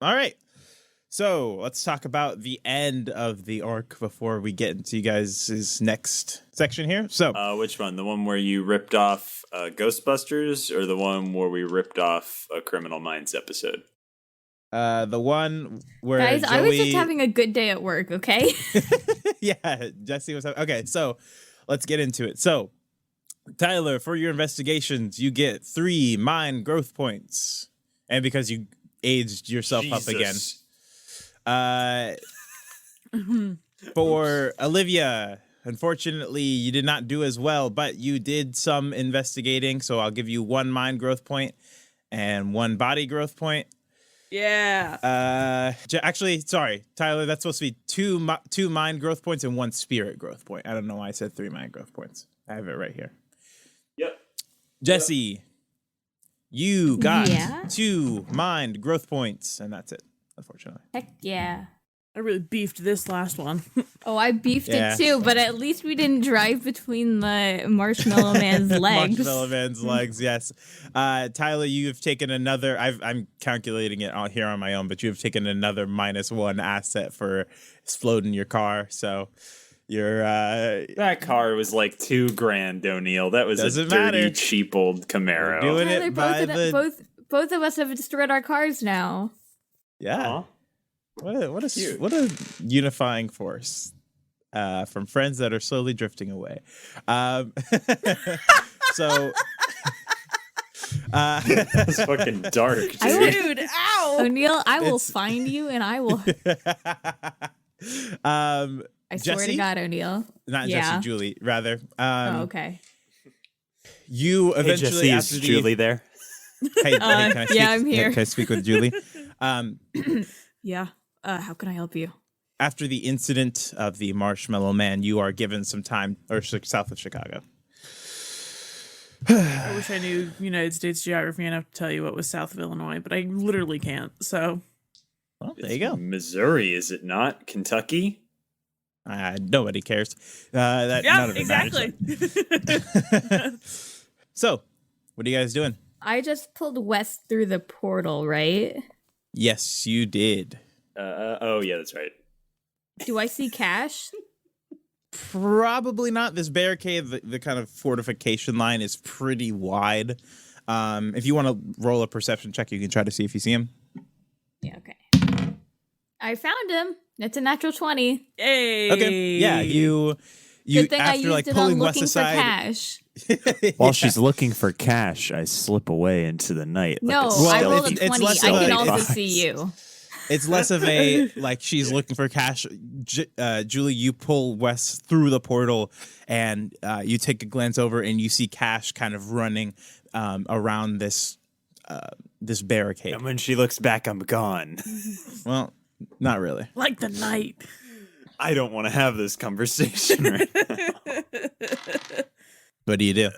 All right. So let's talk about the end of the arc before we get into you guys' next section here. So, which one? The one where you ripped off Ghostbusters, or the one where we ripped off a Criminal Minds episode? the one where Guys, Joey... I was just having a good day at work, okay? Yeah, Jesse was having... Okay, so let's get into it. So, Tyler, for your investigations, you get 3 mind growth points. And because you aged yourself up again. For Olivia, unfortunately, you did not do as well, but you did some investigating, so I'll give you 1 mind growth point and 1 body growth point. Yeah. Actually, sorry, Tyler, that's supposed to be 2 mind growth points and 1 spirit growth point. I don't know why I said 3 mind growth points. I have it right here. Yep. Jesse, you got 2 mind growth points, and that's it, unfortunately. Heck yeah. I really beefed this last one. Oh, I beefed it too, but at least we didn't drive between the Marshmallow Man's legs. Marshmallow Man's legs, yes. Tyler, you've taken another... I'm calculating it here on my own, but you've taken another -1 asset for exploding your car, so... You're that car was like $2,000, O'Neill. That was a dirty, cheap old Camaro. Doing it by both of us have destroyed our cars now. Yeah. What a unifying force from friends that are slowly drifting away. So that's fucking dark, dude. Dude, ow! O'Neill, I will find you and I will... I swear Jesse? to God, O'Neill. Not Jesse, Julie, rather. Okay. You eventually... Hey, Jesse, is Julie there? Hey, can I speak? Yeah, I'm here. Can I speak with Julie? Yeah. How can I help you? After the incident of the Marshmallow Man, you are given some time, or south of Chicago. I wish I knew United States geography enough to tell you what was south of Illinois, but I literally can't, so... Well, there you go. Missouri, is it not? Kentucky? Nobody cares. None of it exactly. So, what are you guys doing? I just pulled West through the portal, right? Yes, you did. Oh, yeah, that's right. Do I see Cash? Probably not. This barricade, the kind of fortification line is pretty wide. If you want to roll a perception check, you can try to see if you see him. Yeah, okay. I found him. It's a natural 20. Hey. Okay. Yeah, you Good thing after I used like it pulling on Wes looking aside. for Cash. While she's looking for Cash, I slip away into the night. No, like I rolled a it's 20. less I of can a also fox. see you. It's less of a like she's looking for Cash. Julie, you pull Wes through the portal, and you take a glance over, and you see Cash kind of running around this barricade. And when she looks back, I'm gone. Well, not really. Like the night. I don't want to have this conversation right now. What do you do?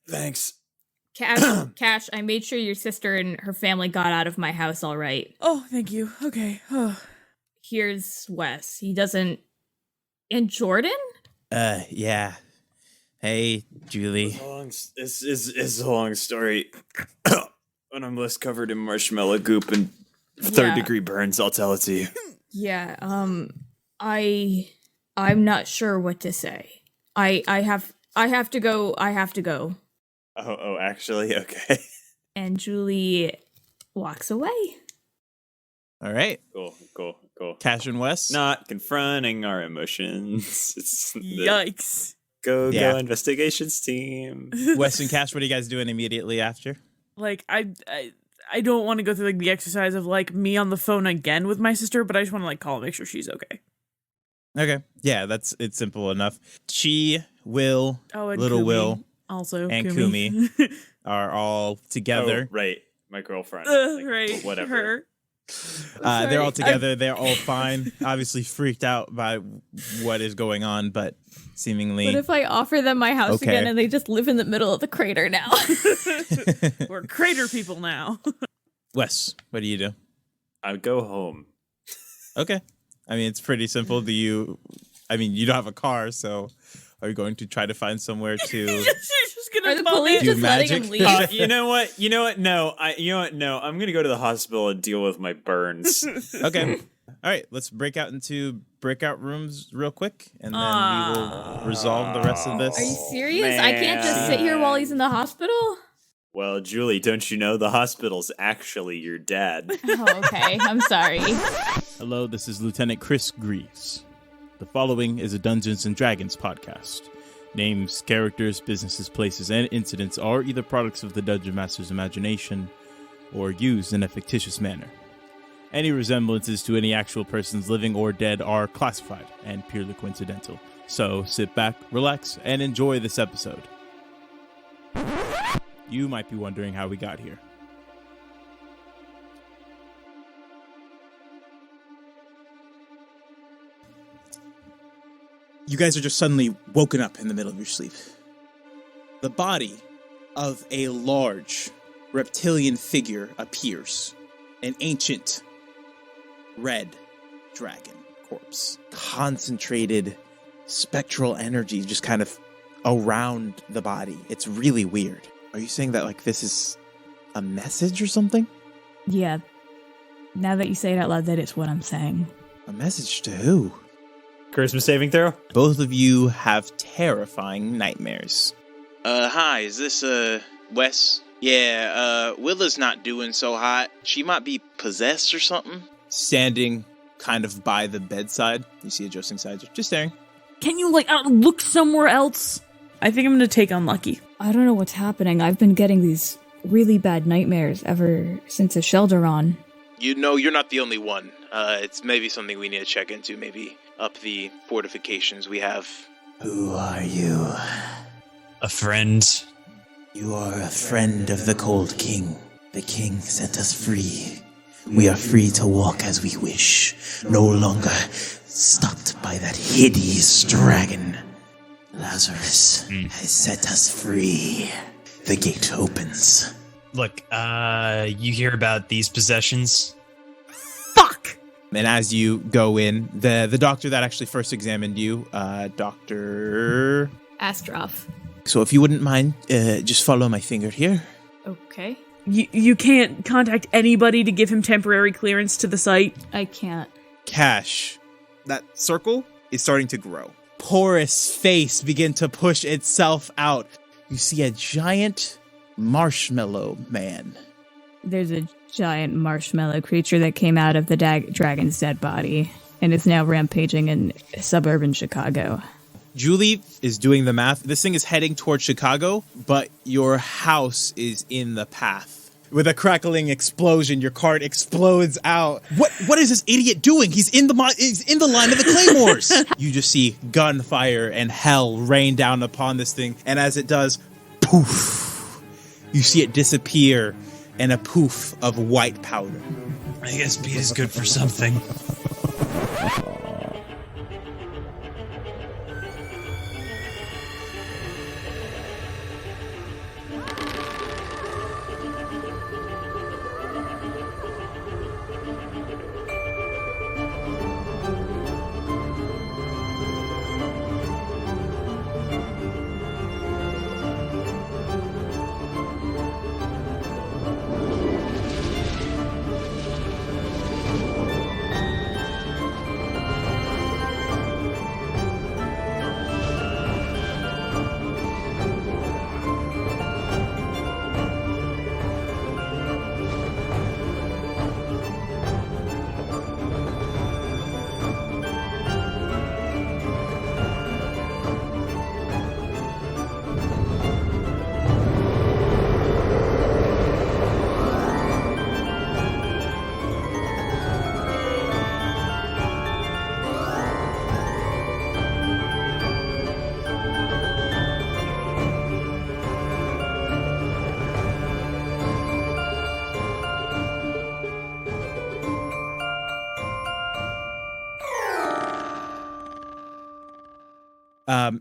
Thanks. Cash, I made sure your sister and her family got out of my house all right. Oh, thank you. Okay. Oh. Here's Wes. He doesn't... And Jordan? Yeah. Hey, Julie. It's a long story. When I'm less covered in marshmallow goop and third-degree burns, I'll tell it to you. Yeah, I'm not sure what to say. I have to go. Oh, actually, okay. And Julie walks away. All right. Cool. Cash and Wes. Not confronting our emotions. It's Yikes. Go investigations team. Wes and Cash, what are you guys doing immediately after? Like, I don't want to go through like the exercise of like me on the phone again with my sister, but I just want to like call and make sure she's okay. Okay. Yeah, it's simple enough. She, Will, and Little Kumi Will, also, and Kumi are all together. Oh, right. My girlfriend. Right. Whatever. Her. They're all together. They're all fine. Obviously freaked out by what is going on, but seemingly... What if I offer them my house Okay. again and they just live in the middle of the crater now? We're crater people now. Wes, what do you do? I go home. Okay. I mean, it's pretty simple. You don't have a car, so Are you going to try to find somewhere to? She's just Are gonna the call police me. just letting magic? him leave? You know what? No, no. I'm gonna go to the hospital and deal with my burns. Okay. All right. Let's break out into breakout rooms real quick, and then we will resolve the rest of this. Are you serious? I can't just sit here while he's in the hospital? Well, Julie, don't you know the hospital's actually your dad? Oh, okay. I'm sorry. Hello, this is Lieutenant Chris Greaves. The following is a Dungeons & Dragons podcast. Names, characters, businesses, places, and incidents are either products of the Dungeon Master's imagination or used in a fictitious manner. Any resemblances to any actual persons living or dead are classified and purely coincidental. So sit back, relax, and enjoy this episode. You might be wondering how we got here. You guys are just suddenly woken up in the middle of your sleep. The body of a large reptilian figure appears. An ancient red dragon corpse. Concentrated spectral energy just kind of around the body. It's really weird. Are you saying that like this is a message or something? Yeah. Now that you say it out loud, that is what I'm saying. A message to who? Charisma saving throw? Both of you have terrifying nightmares. Hi, is this, Wes? Yeah, Willa's not doing so hot. She might be possessed or something. Standing kind of by the bedside, you see adjusting sides, just staring. Can you, look somewhere else? I think I'm gonna take Unlucky. I don't know what's happening. I've been getting these really bad nightmares ever since the Shelderon. You know, you're not the only one. It's maybe something we need to check into, maybe up the fortifications we have. Who are you? A friend. You are a friend of the Cold King. The king set us free. We are free to walk as we wish, no longer stopped by that hideous dragon. Lazarus has set us free. The gate opens. Look, you hear about these possessions? Fuck! And as you go in, the doctor that actually first examined you, Dr. Astroff. So if you wouldn't mind, just follow my finger here. Okay. You can't contact anybody to give him temporary clearance to the site? I can't. Cash, that circle is starting to grow. Porous face begin to push itself out. You see a giant marshmallow man. There's a giant marshmallow creature that came out of the dragon's dead body and is now rampaging in suburban Chicago. Julie is doing the math. This thing is heading towards Chicago, but your house is in the path. With a crackling explosion, your cart explodes out. What is this idiot doing? He's in the line of the claymores. You just see gunfire and hell rain down upon this thing, and as it does, poof, you see it disappear in a poof of white powder. I guess beat is good for something.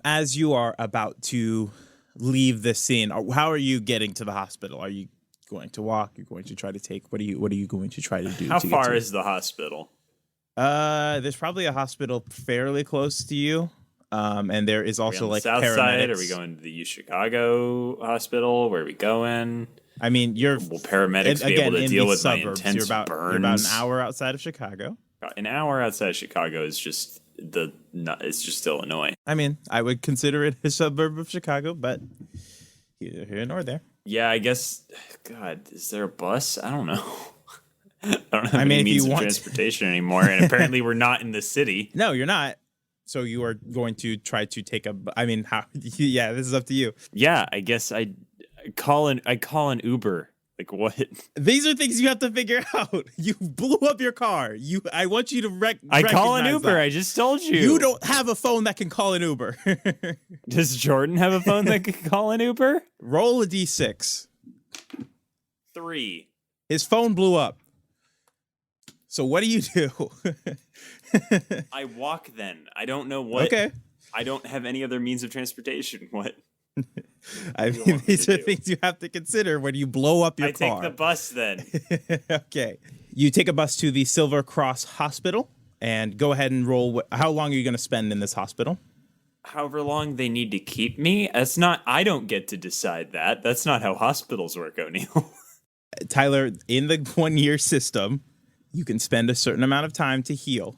As you are about to leave the scene, how are you getting to the hospital? Are you going to walk? You're going to try to take? What are you going to try to do? How to far get to is the hospital? There's probably a hospital fairly close to you. And there is also on the like south paramedics. side? Are we going to the U Chicago hospital? Where are we going? I mean, will paramedics be able to deal with my intense you're about burns? an hour outside of Chicago. An hour outside of Chicago is just it's just Illinois. I mean, I would consider it a suburb of Chicago, but either here nor there. Yeah, I guess. God, is there a bus? I don't know. I don't have any if means you of want transportation anymore, and apparently we're not in the city. No, you're not. So you are going to try to take a. I mean, how? Yeah, this is up to you. Yeah, I guess I call an Uber. Like what? These are things you have to figure out. You blew up your car. I want you to I call an recognize Uber. that. I just told you. You don't have a phone that can call an Uber. Does Jordan have a phone that can call an Uber? Roll a d6. 3. His phone blew up. So what do you do? I walk then. I don't know what. Okay. I don't have any other means of transportation. What? I mean, these are things you have to consider when you blow up your car. I take the bus then. Okay. You take a bus to the Silver Cross Hospital and go ahead and roll. How long are you going to spend in this hospital? However long they need to keep me. I don't get to decide that. That's not how hospitals work, O'Neill. Tyler, in the 1-year system, you can spend a certain amount of time to heal.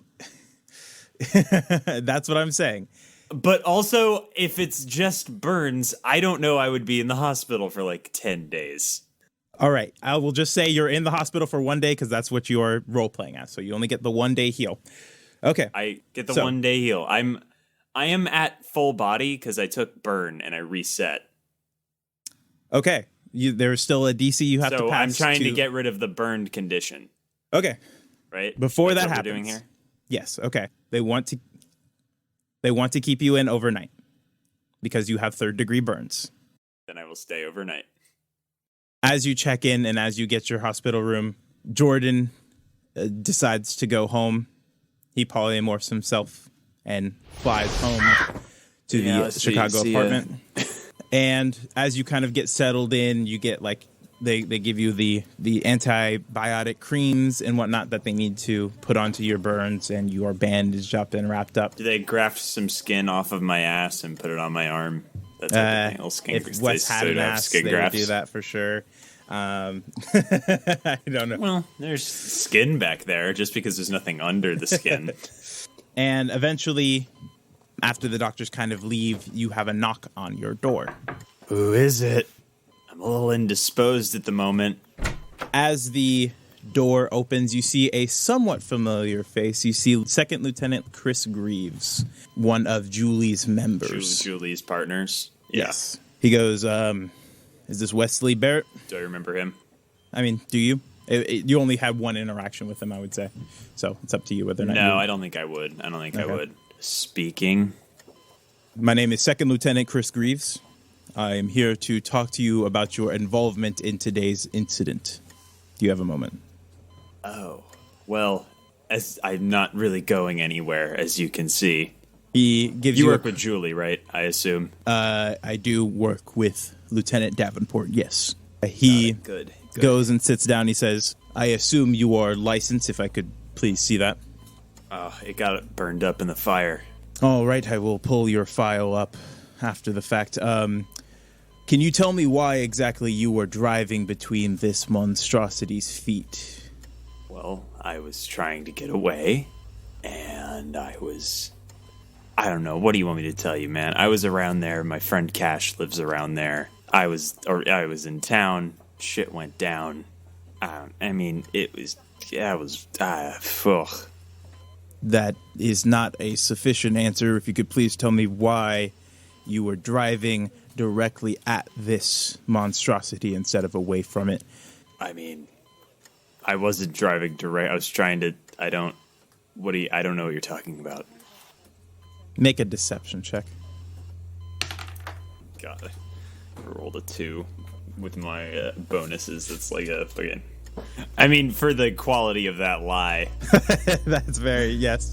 That's what I'm saying. But also, if it's just burns, I don't know I would be in the hospital for like 10 days. All right. I will just say you're in the hospital for 1 day because that's what you are role-playing as. So you only get the 1 day heal. Okay. I get the 1 day heal. I am at full body because I took burn and I reset. Okay. There's still a DC you have to pass. So I'm trying to get rid of the burned condition. Okay. Right? Before That's that what happens. we're doing here? Yes. Okay. They want to keep you in overnight because you have 3rd-degree burns. Then I will stay overnight. As you check in and as you get your hospital room, Jordan decides to go home. He polymorphs himself and flies home to the Chicago apartment. And as you kind of get settled in, you get like they give you the antibiotic creams and whatnot that they need to put onto your burns, and you are bandaged up and wrapped up. Do they graft some skin off of my ass and put it on my arm? That's everything. Skin, if Wes had an ass, they would do that for sure. I don't know. Well, there's skin back there just because there's nothing under the skin. And eventually, after the doctors kind of leave, you have a knock on your door. Who is it? I'm a little indisposed at the moment. As the door opens, you see a somewhat familiar face. You see Second Lieutenant Chris Greaves, one of Julie's members. Julie's partners? Yes. He goes, is this Wesley Barrett? Do I remember him? I mean, do you? You only had one interaction with him, I would say. So it's up to you whether or not No, I don't think I would. I would. Speaking. My name is Second Lieutenant Chris Greaves. I am here to talk to you about your involvement in today's incident. Do you have a moment? Oh, well, as I'm not really going anywhere, as you can see. He gives you work with Julie, right? I assume. I do work with Lieutenant Davenport. Yes. He good. Goes and sits down. He says, "I assume you are licensed. If I could please see that." It got burned up in the fire. All right, I will pull your file up after the fact. Can you tell me why exactly you were driving between this monstrosity's feet? Well, I was trying to get away, and I don't know. What do you want me to tell you, man? I was around there. My friend Cash lives around there. I was in town. Shit went down. That is not a sufficient answer. If you could please tell me why you were driving directly at this monstrosity instead of away from it. I mean, I wasn't driving direct. I was trying to. I don't know what you're talking about. Make a deception check. God, I rolled a 2 with my bonuses. That's like a fucking. I mean, for the quality of that lie. That's very, yes.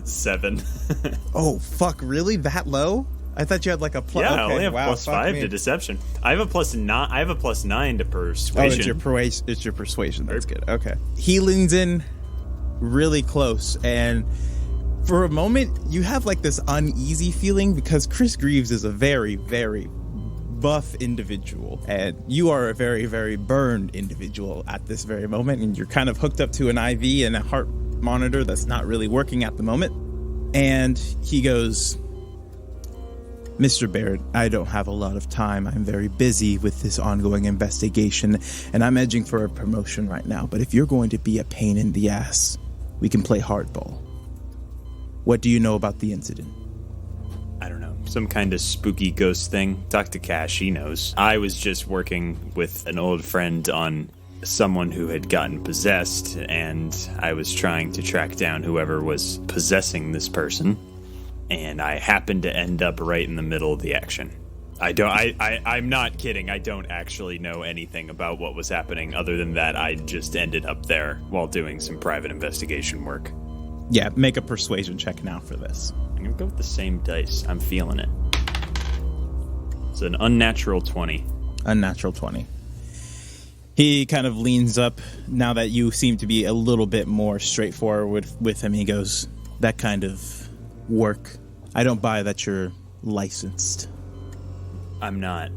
7. Oh, fuck, really? That low? I thought you had like a plus. Yeah, okay, I only have wow, +5 to deception. I have a +9. I have a +9 to persuasion. Oh, it's your persuasion. That's good. Okay. He leans in really close, and For a moment, you have like this uneasy feeling because Chris Greaves is a very, very buff individual, and you are a very, very burned individual at this very moment, and you're kind of hooked up to an IV and a heart monitor that's not really working at the moment. And he goes, Mr. Barrett, I don't have a lot of time. I'm very busy with this ongoing investigation, and I'm edging for a promotion right now. But if you're going to be a pain in the ass, we can play hardball. What do you know about the incident? I don't know. Some kind of spooky ghost thing. Talk to Cash, he knows. I was just working with an old friend on someone who had gotten possessed, and I was trying to track down whoever was possessing this person. And I happened to end up right in the middle of the action. I'm not kidding. I don't actually know anything about what was happening other than that I just ended up there while doing some private investigation work. Yeah, make a persuasion check now for this. I'm going to go with the same dice. I'm feeling it. It's an unnatural 20. Unnatural 20. He kind of leans up now that you seem to be a little bit more straightforward with him. He goes, that kind of work, I don't buy that you're licensed. I'm not.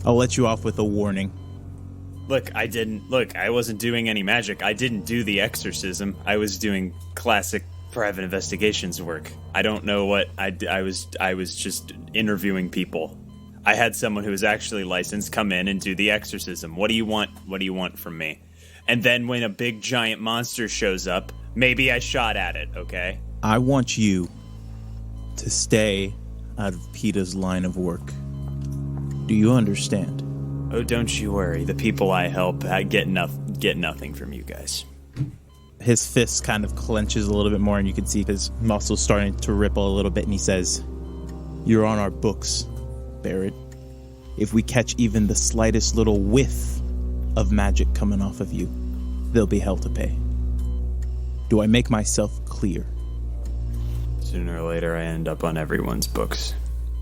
I'll let you off with a warning. I wasn't doing any magic. I didn't do the exorcism. I was doing classic private investigations work. I don't know what I was just interviewing people. I had someone who was actually licensed come in and do the exorcism. What do you want? What do you want from me? And then when a big giant monster shows up, maybe I shot at it, okay? I want you to stay out of PIDA's line of work. Do you understand? Oh, don't you worry. The people I help get nothing from you guys. His fist kind of clenches a little bit more, and you can see his muscles starting to ripple a little bit, and he says, you're on our books, Barrett. If we catch even the slightest little whiff of magic coming off of you, there'll be hell to pay. Do I make myself clear? Sooner or later, I end up on everyone's books,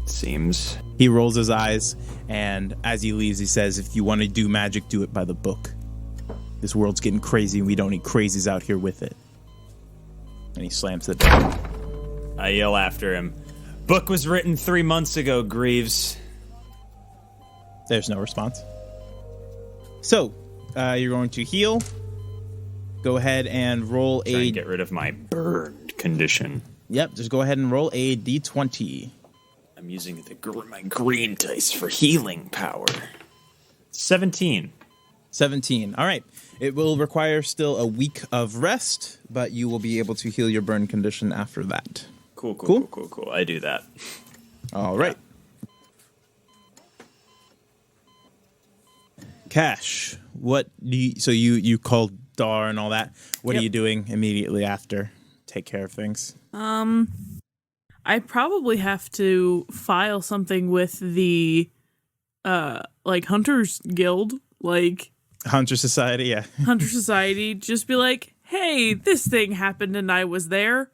it seems. He rolls his eyes, and as he leaves, he says, if you want to do magic, do it by the book. This world's getting crazy, and we don't need crazies out here with it. And he slams the door. I yell after him, book was written 3 months ago, Greaves. There's no response. So, you're going to heal. Go ahead and roll Try and get rid of my burned condition. Yep, just go ahead and roll a d20. I'm using my green dice for healing power. 17. 17. All right. It will require still a week of rest, but you will be able to heal your burn condition after that. Cool. I do that. All right. Cash, what do you... So you called Dar and all that. What are you doing immediately after? Take care of things. I probably have to file something with the Hunters Guild, Hunter Society, yeah. Hunter Society. Just be like, hey, this thing happened and I was there.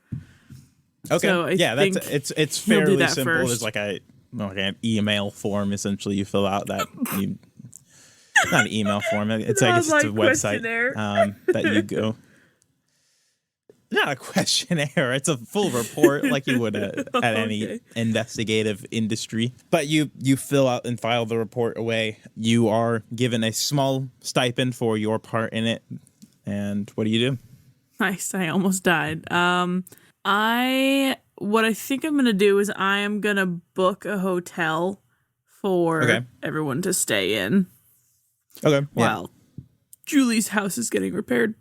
Okay. So it's fairly simple. First. There's an email form essentially you fill out that you not an email form. It's I guess it's a website that you go. Not a questionnaire. It's a full report like you would at any investigative industry. But you fill out and file the report away. You are given a small stipend for your part in it. And what do you do? Nice. I almost died. What I think I'm going to do is I am going to book a hotel for everyone to stay in. Okay. While Julie's house is getting repaired.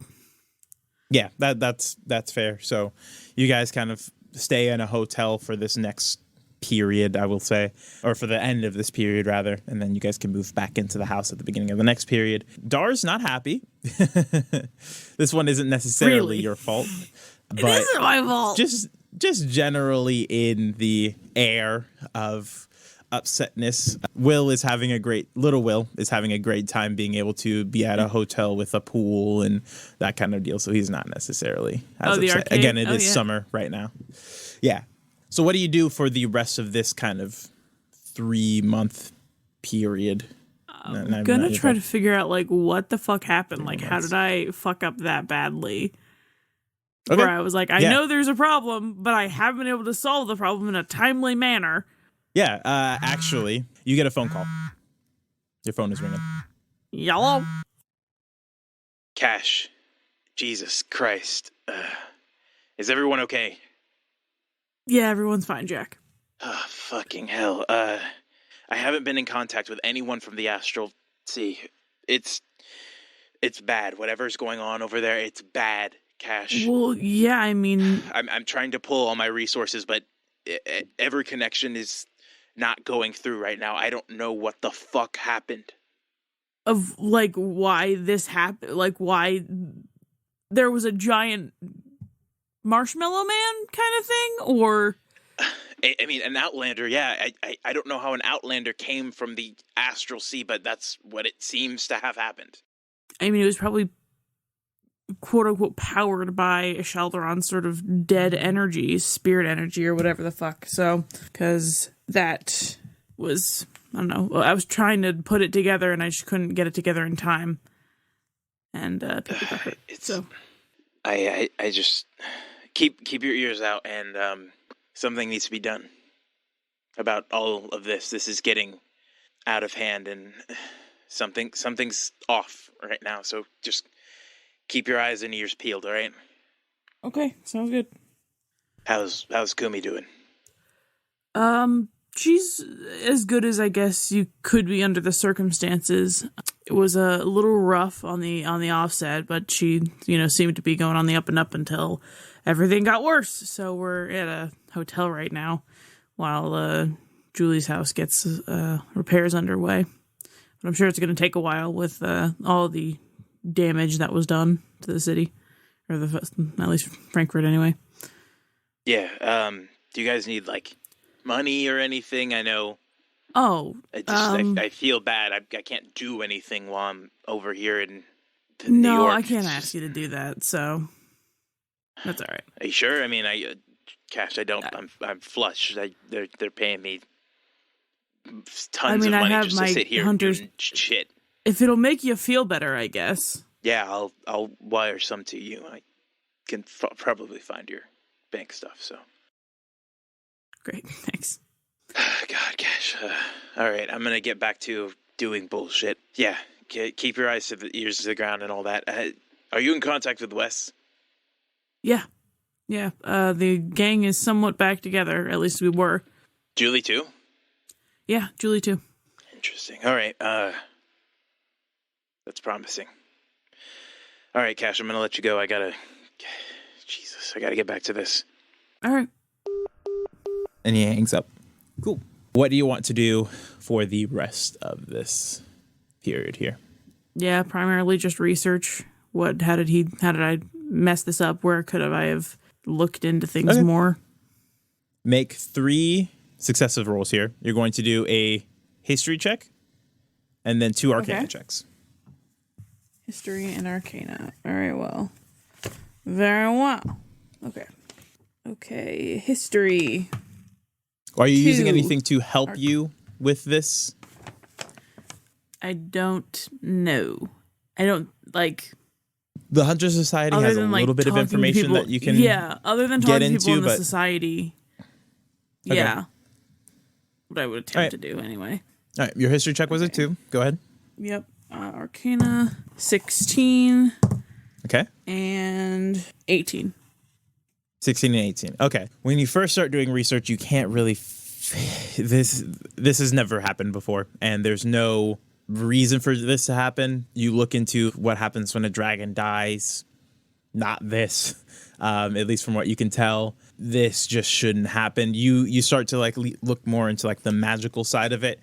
Yeah, that's fair. So you guys kind of stay in a hotel for this next period, I will say, or for the end of this period, rather, and then you guys can move back into the house at the beginning of the next period. Dar's not happy. This one isn't necessarily your fault. But it isn't my fault. Just generally in the air of upsetness. Little Will is having a great time being able to be at a hotel with a pool and that kind of deal. So he's not necessarily as upset. Arcade? Again, it is summer right now. Yeah. So what do you do for the rest of this kind of 3-month period? I'm gonna try to figure out what the fuck happened. How did I fuck up that badly? Okay. where I was like, I know there's a problem, but I haven't been able to solve the problem in a timely manner. Yeah, actually, you get a phone call. Your phone is ringing. Yellow. Cash. Jesus Christ. Is everyone okay? Yeah, everyone's fine, Jack. Oh, fucking hell. I haven't been in contact with anyone from the Astral Sea. It's bad. Whatever's going on over there, it's bad, Cash. Well, yeah, I mean... I'm trying to pull all my resources, but every connection is not going through right now. I don't know what the fuck happened. Of, like, why this happened, like, why there was a giant marshmallow man kind of thing, or... I mean, an Outlander, yeah. I don't know how an Outlander came from the Astral Sea, but that's what it seems to have happened. I mean, it was probably quote-unquote powered by Shaldoran's sort of dead energy, spirit energy, or whatever the fuck. So, because that was, I don't know, I was trying to put it together and I just couldn't get it together in time. And people got hurt. So I just keep your ears out, and something needs to be done about all of this. This is getting out of hand, and something's off right now. So just keep your eyes and ears peeled, all right? Okay, sounds good. How's Kumi doing? She's as good as I guess you could be under the circumstances. It was a little rough on the offset, but she, seemed to be going on the up and up until everything got worse. So we're at a hotel right now while Julie's house gets repairs underway. But I'm sure it's going to take a while with all the damage that was done to the city, or at least Frankfurt anyway. Yeah. Do you guys need money or anything? I know. Oh, I feel bad. I can't do anything while I'm over here in New no, York. I can't ask you to do that. So that's all right. Are you sure? I mean, cash. I don't. I'm flush. They're paying me tons of money just to sit here hunters doing shit. If it'll make you feel better, I guess. Yeah, I'll wire some to you. I can probably find your bank stuff. So great, thanks. God, cash. All right, I'm gonna get back to doing bullshit. Yeah, keep your eyes to the ears to the ground and all that. Are you in contact with Wes? Yeah. The gang is somewhat back together. At least we were. Julie too? Yeah, Julie too. Interesting. All right. That's promising. All right, Cash, I'm gonna let you go. I gotta get back to this. All right. And he hangs up. Cool. What do you want to do for the rest of this period here? Yeah, primarily just research. How did I mess this up? Where could I have looked into things more? Make 3 successive rolls here. You're going to do a history check and then 2 arcana checks. History and arcana. Very well. Very well. Okay. History. Are you 2. using anything to help you with this? I don't know. I don't like. The Hunter Society has a little bit of information that you can other than talking to people in the society. Okay. Yeah. What I would attempt to do anyway. All right, your history check was a 2. Go ahead. Yep. Arcana 16. Okay. And 18. 16 and 18. Okay. When you first start doing research, you can't really... This has never happened before, and there's no reason for this to happen. You look into what happens when a dragon dies. Not this. At least from what you can tell. This just shouldn't happen. You start to look more into the magical side of it,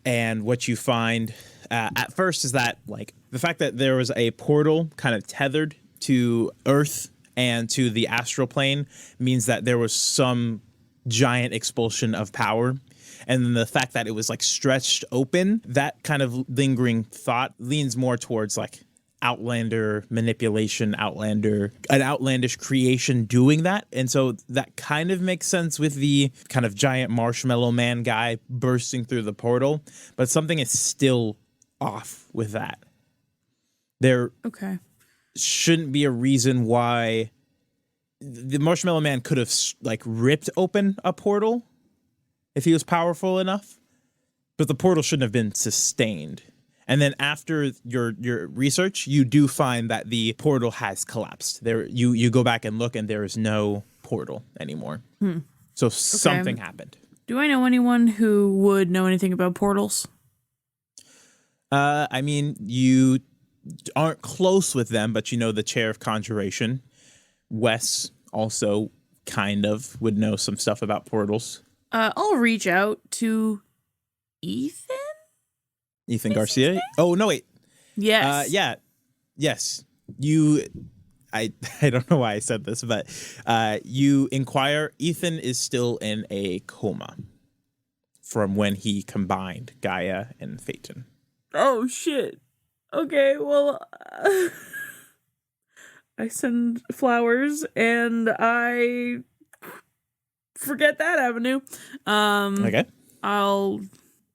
and what you find at first is that the fact that there was a portal kind of tethered to Earth and to the astral plane means that there was some giant expulsion of power. And then the fact that it was stretched open, that kind of lingering thought leans more towards Outlander manipulation, an outlandish creation doing that. And so that kind of makes sense with the kind of giant marshmallow man guy bursting through the portal, but something is still off with that. There shouldn't be a reason why the Marshmallow Man could have like ripped open a portal if he was powerful enough, but the portal shouldn't have been sustained. And then after your research, you do find that the portal has collapsed. There, you go back and look, and there is no portal anymore. So something happened. Do I know anyone who would know anything about portals? I mean, you aren't close with them, but you know the Chair of Conjuration. Wes also kind of would know some stuff about portals. I'll reach out to Ethan? Ethan Garcia? Oh, no, wait. Yes. Yes. I don't know why I said this, but you inquire. Ethan is still in a coma from when he combined Gaia and Phaeton. Oh, shit. Okay, well, I send flowers and I forget that avenue. Okay. I'll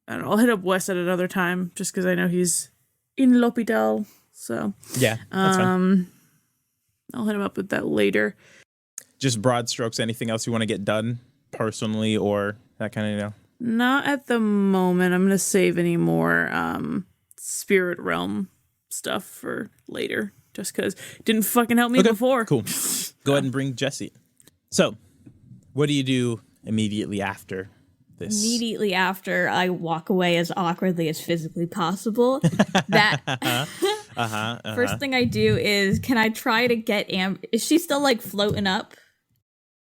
hit up Wes at another time just because I know he's in l'hôpital. So yeah, that's fine. I'll hit him up with that later. Just broad strokes. Anything else you want to get done personally or that kind of Not at the moment. I'm gonna save any more spirit realm stuff for later, just because it didn't fucking help me before. Cool. Go ahead and bring Jesse. So, what do you do immediately after this? Immediately after, I walk away as awkwardly as physically possible. First thing I do is, can I try to get Amber? Is she still like floating up?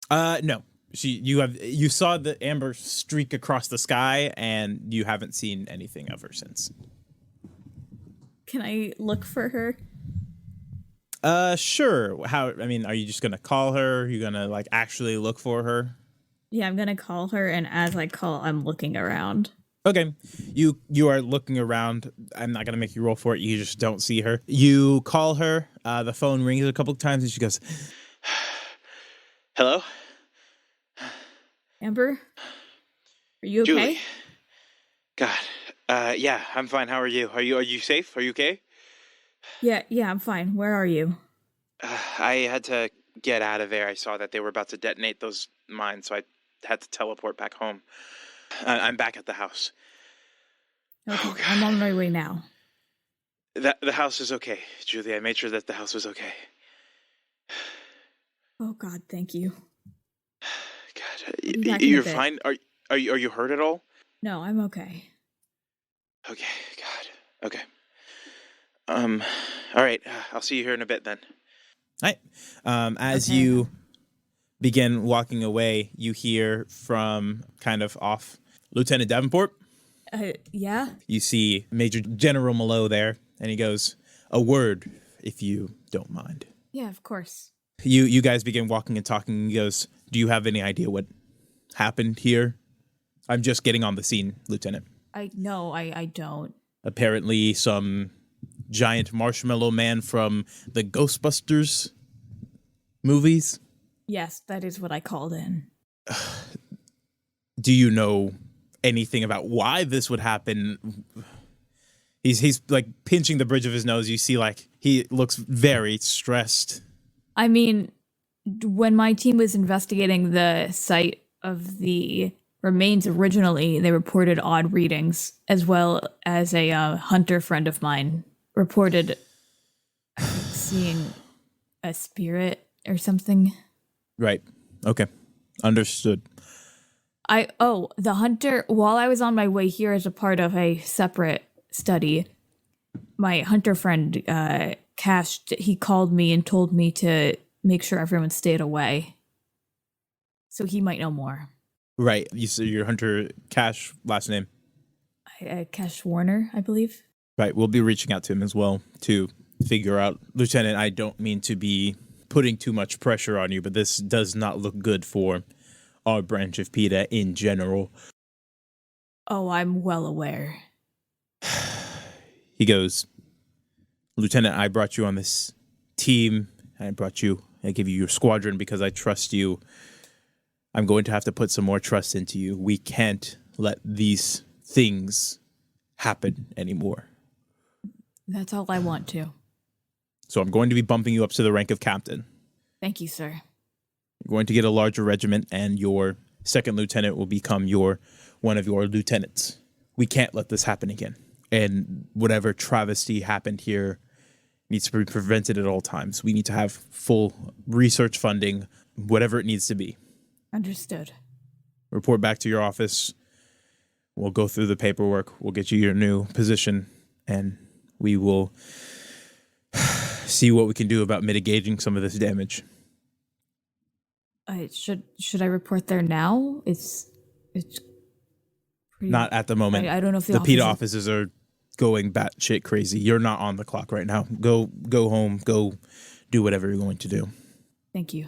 No. You saw the amber streak across the sky, and you haven't seen anything of her since. Can I look for her? Sure. Are you just gonna call her? Are you gonna like actually look for her? Yeah, I'm gonna call her, and as I call, I'm looking around. Okay. You are looking around. I'm not gonna make you roll for it. You just don't see her. You call her. The phone rings a couple of times, and she goes, Hello? Amber? Are you okay? Julie. God. Yeah, I'm fine. How are you? Are you safe? Are you okay? Yeah, I'm fine. Where are you? I had to get out of there. I saw that they were about to detonate those mines, so I had to teleport back home. I'm back at the house. Okay, Oh, God. I'm on my way now. The house is okay, Julie. I made sure that the house was okay. Oh God, thank you. God, you're fine. Are you hurt at all? No, I'm okay. Okay, God. Okay. All right. I'll see you here in a bit then. All right. As you begin walking away, you hear from kind of off Lieutenant Davenport. Yeah? You see Major General Malo there, and he goes, "A word, if you don't mind." Yeah, of course. You guys begin walking and talking, and he goes, "Do you have any idea what happened here?" "I'm just getting on the scene, Lieutenant." I don't. Apparently some giant marshmallow man from the Ghostbusters movies. Yes, that is what I called in. Do you know anything about why this would happen? He's like pinching the bridge of his nose. You see like he looks very stressed. I mean, when my team was investigating the site of the remains originally, they reported odd readings, as well as a hunter friend of mine reported seeing a spirit or something. Right. Okay. Understood. The hunter, while I was on my way here as a part of a separate study, my hunter friend, Cash, he called me and told me to make sure everyone stayed away. So he might know more. Right. You said your hunter Cash last name. Cash Warner, I believe. Right. We'll be reaching out to him as well to figure out. Lieutenant, I don't mean to be putting too much pressure on you, but this does not look good for our branch of PIDA in general. Oh, I'm well aware. He goes, "Lieutenant, I brought you on this team. I give you your squadron because I trust you. I'm going to have to put some more trust into you. We can't let these things happen anymore. That's all I want to. So I'm going to be bumping you up to the rank of captain." Thank you, sir. You're going to get a larger regiment, and your second lieutenant will become one of your lieutenants. We can't let this happen again. And whatever travesty happened here needs to be prevented at all times. We need to have full research funding, whatever it needs to be. Understood. Report back to your office. We'll go through the paperwork. We'll get you your new position, and we will see what we can do about mitigating some of this damage. Should I report there now? It's pretty, Not at the moment. I don't know if the PIDA offices are going batshit crazy. You're not on the clock right now. Go home. Go do whatever you're going to do. Thank you.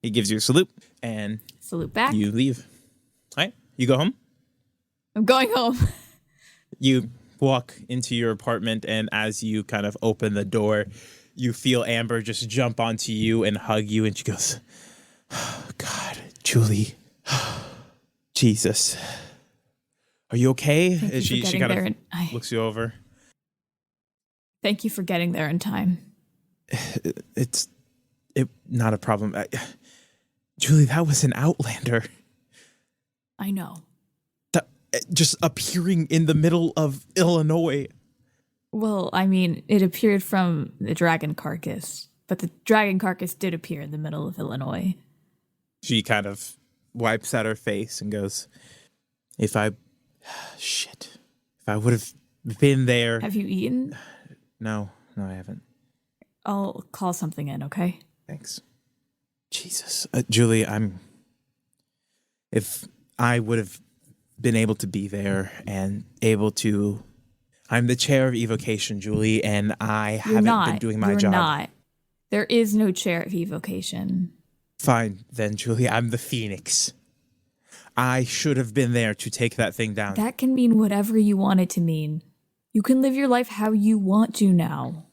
He gives you a salute, and Salute back. you leave. All right, you go home. I'm going home. You walk into your apartment, and as you kind of open the door, you feel Amber just jump onto you and hug you, and she goes, oh, God, Julie, Jesus, are you okay? Thank you She for kind getting of looks you over. Thank you for getting there in time. It's not a problem. Julie, that was an Outlander. I know. Just appearing in the middle of Illinois. Well, I mean, it appeared from the dragon carcass, but the dragon carcass did appear in the middle of Illinois. She kind of wipes at her face and goes, if I would have been there. Have you eaten? No, I haven't. I'll call something in, okay? Thanks. Jesus. Julie, if I would have been able to be there and able to, I'm the chair of evocation, Julie, and I haven't been doing my job. You're not. There is no chair of evocation. Fine, then, Julie, I'm the Phoenix. I should have been there to take that thing down. That can mean whatever you want it to mean. You can live your life how you want to now.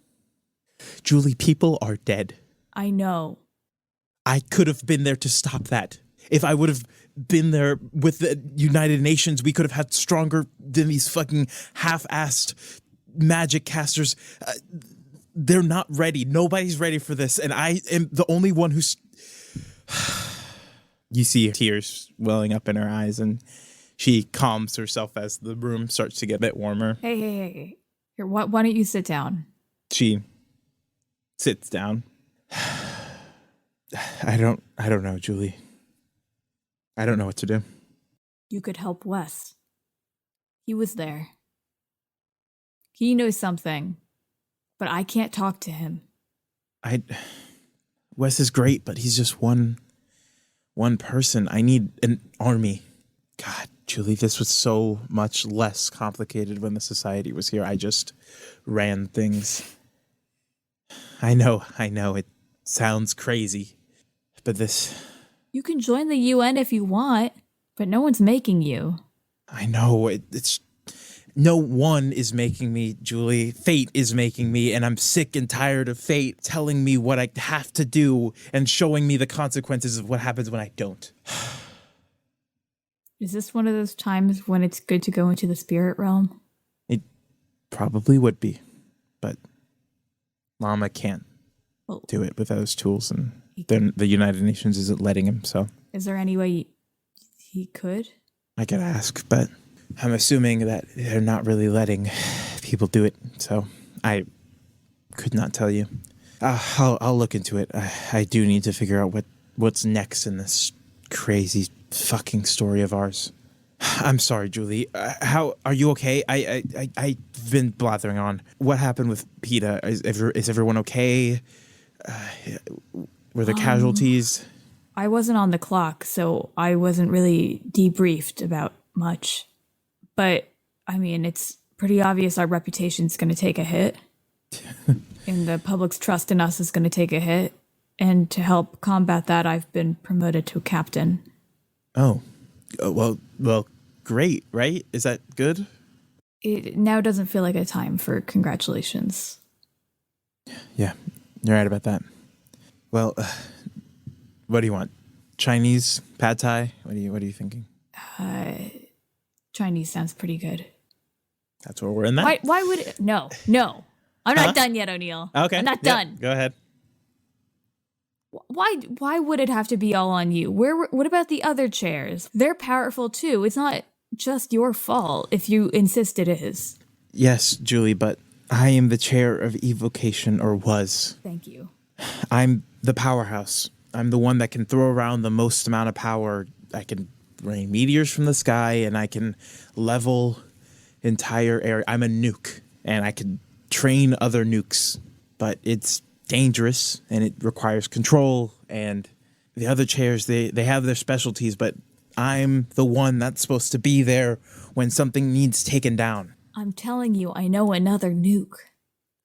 Julie, people are dead. I know. I could have been there to stop that. If I would have been there with the United Nations, we could have had stronger than these fucking half-assed magic casters. They're not ready. Nobody's ready for this, and I am the only one who's... You see tears welling up in her eyes, and she calms herself as the room starts to get a bit warmer. Hey. Here, why don't you sit down? She sits down. I don't know, Julie. I don't know what to do. You could help Wes. He was there. He knows something, but I can't talk to him. Wes is great, but he's just one person. I need an army. God, Julie, this was so much less complicated when the society was here. I just ran things. I know, it sounds crazy, but this... You can join the UN if you want, but no one's making you. I know, it's... No one is making me, Julie. Fate is making me, and I'm sick and tired of fate telling me what I have to do and showing me the consequences of what happens when I don't. Is this one of those times when it's good to go into the spirit realm? It probably would be, but Llama can't do it with those tools, and the United Nations isn't letting him, so... Is there any way he could? I could ask, but... I'm assuming that they're not really letting people do it, so I could not tell you. I'll look into it. I do need to figure out what's next in this crazy fucking story of ours. I'm sorry, Julie. How are you okay? I've been blathering on. What happened with PIDA? Is everyone okay? Were there casualties? I wasn't on the clock, so I wasn't really debriefed about much. But, I mean, it's pretty obvious our reputation's going to take a hit. And the public's trust in us is going to take a hit. And to help combat that, I've been promoted to captain. Oh. Well, great, right? Is that good? It now doesn't feel like a time for congratulations. Yeah, you're right about that. Well, what do you want? Chinese? Pad Thai? What are you thinking? Chinese sounds pretty good. That's where we're in that. Why would it? No. I'm not done yet, O'Neill. Okay. I'm not done. Go ahead. Why would it have to be all on you? What about the other chairs? They're powerful too. It's not just your fault if you insist it is. Yes, Julie, but I am the chair of evocation, or was. Thank you. I'm the powerhouse. I'm the one that can throw around the most amount of power. I can rain meteors from the sky, and I can level entire area. I'm a nuke, and I can train other nukes, but it's dangerous, and it requires control, and the other chairs, they have their specialties, but I'm the one that's supposed to be there when something needs taken down. I'm telling you, I know another nuke.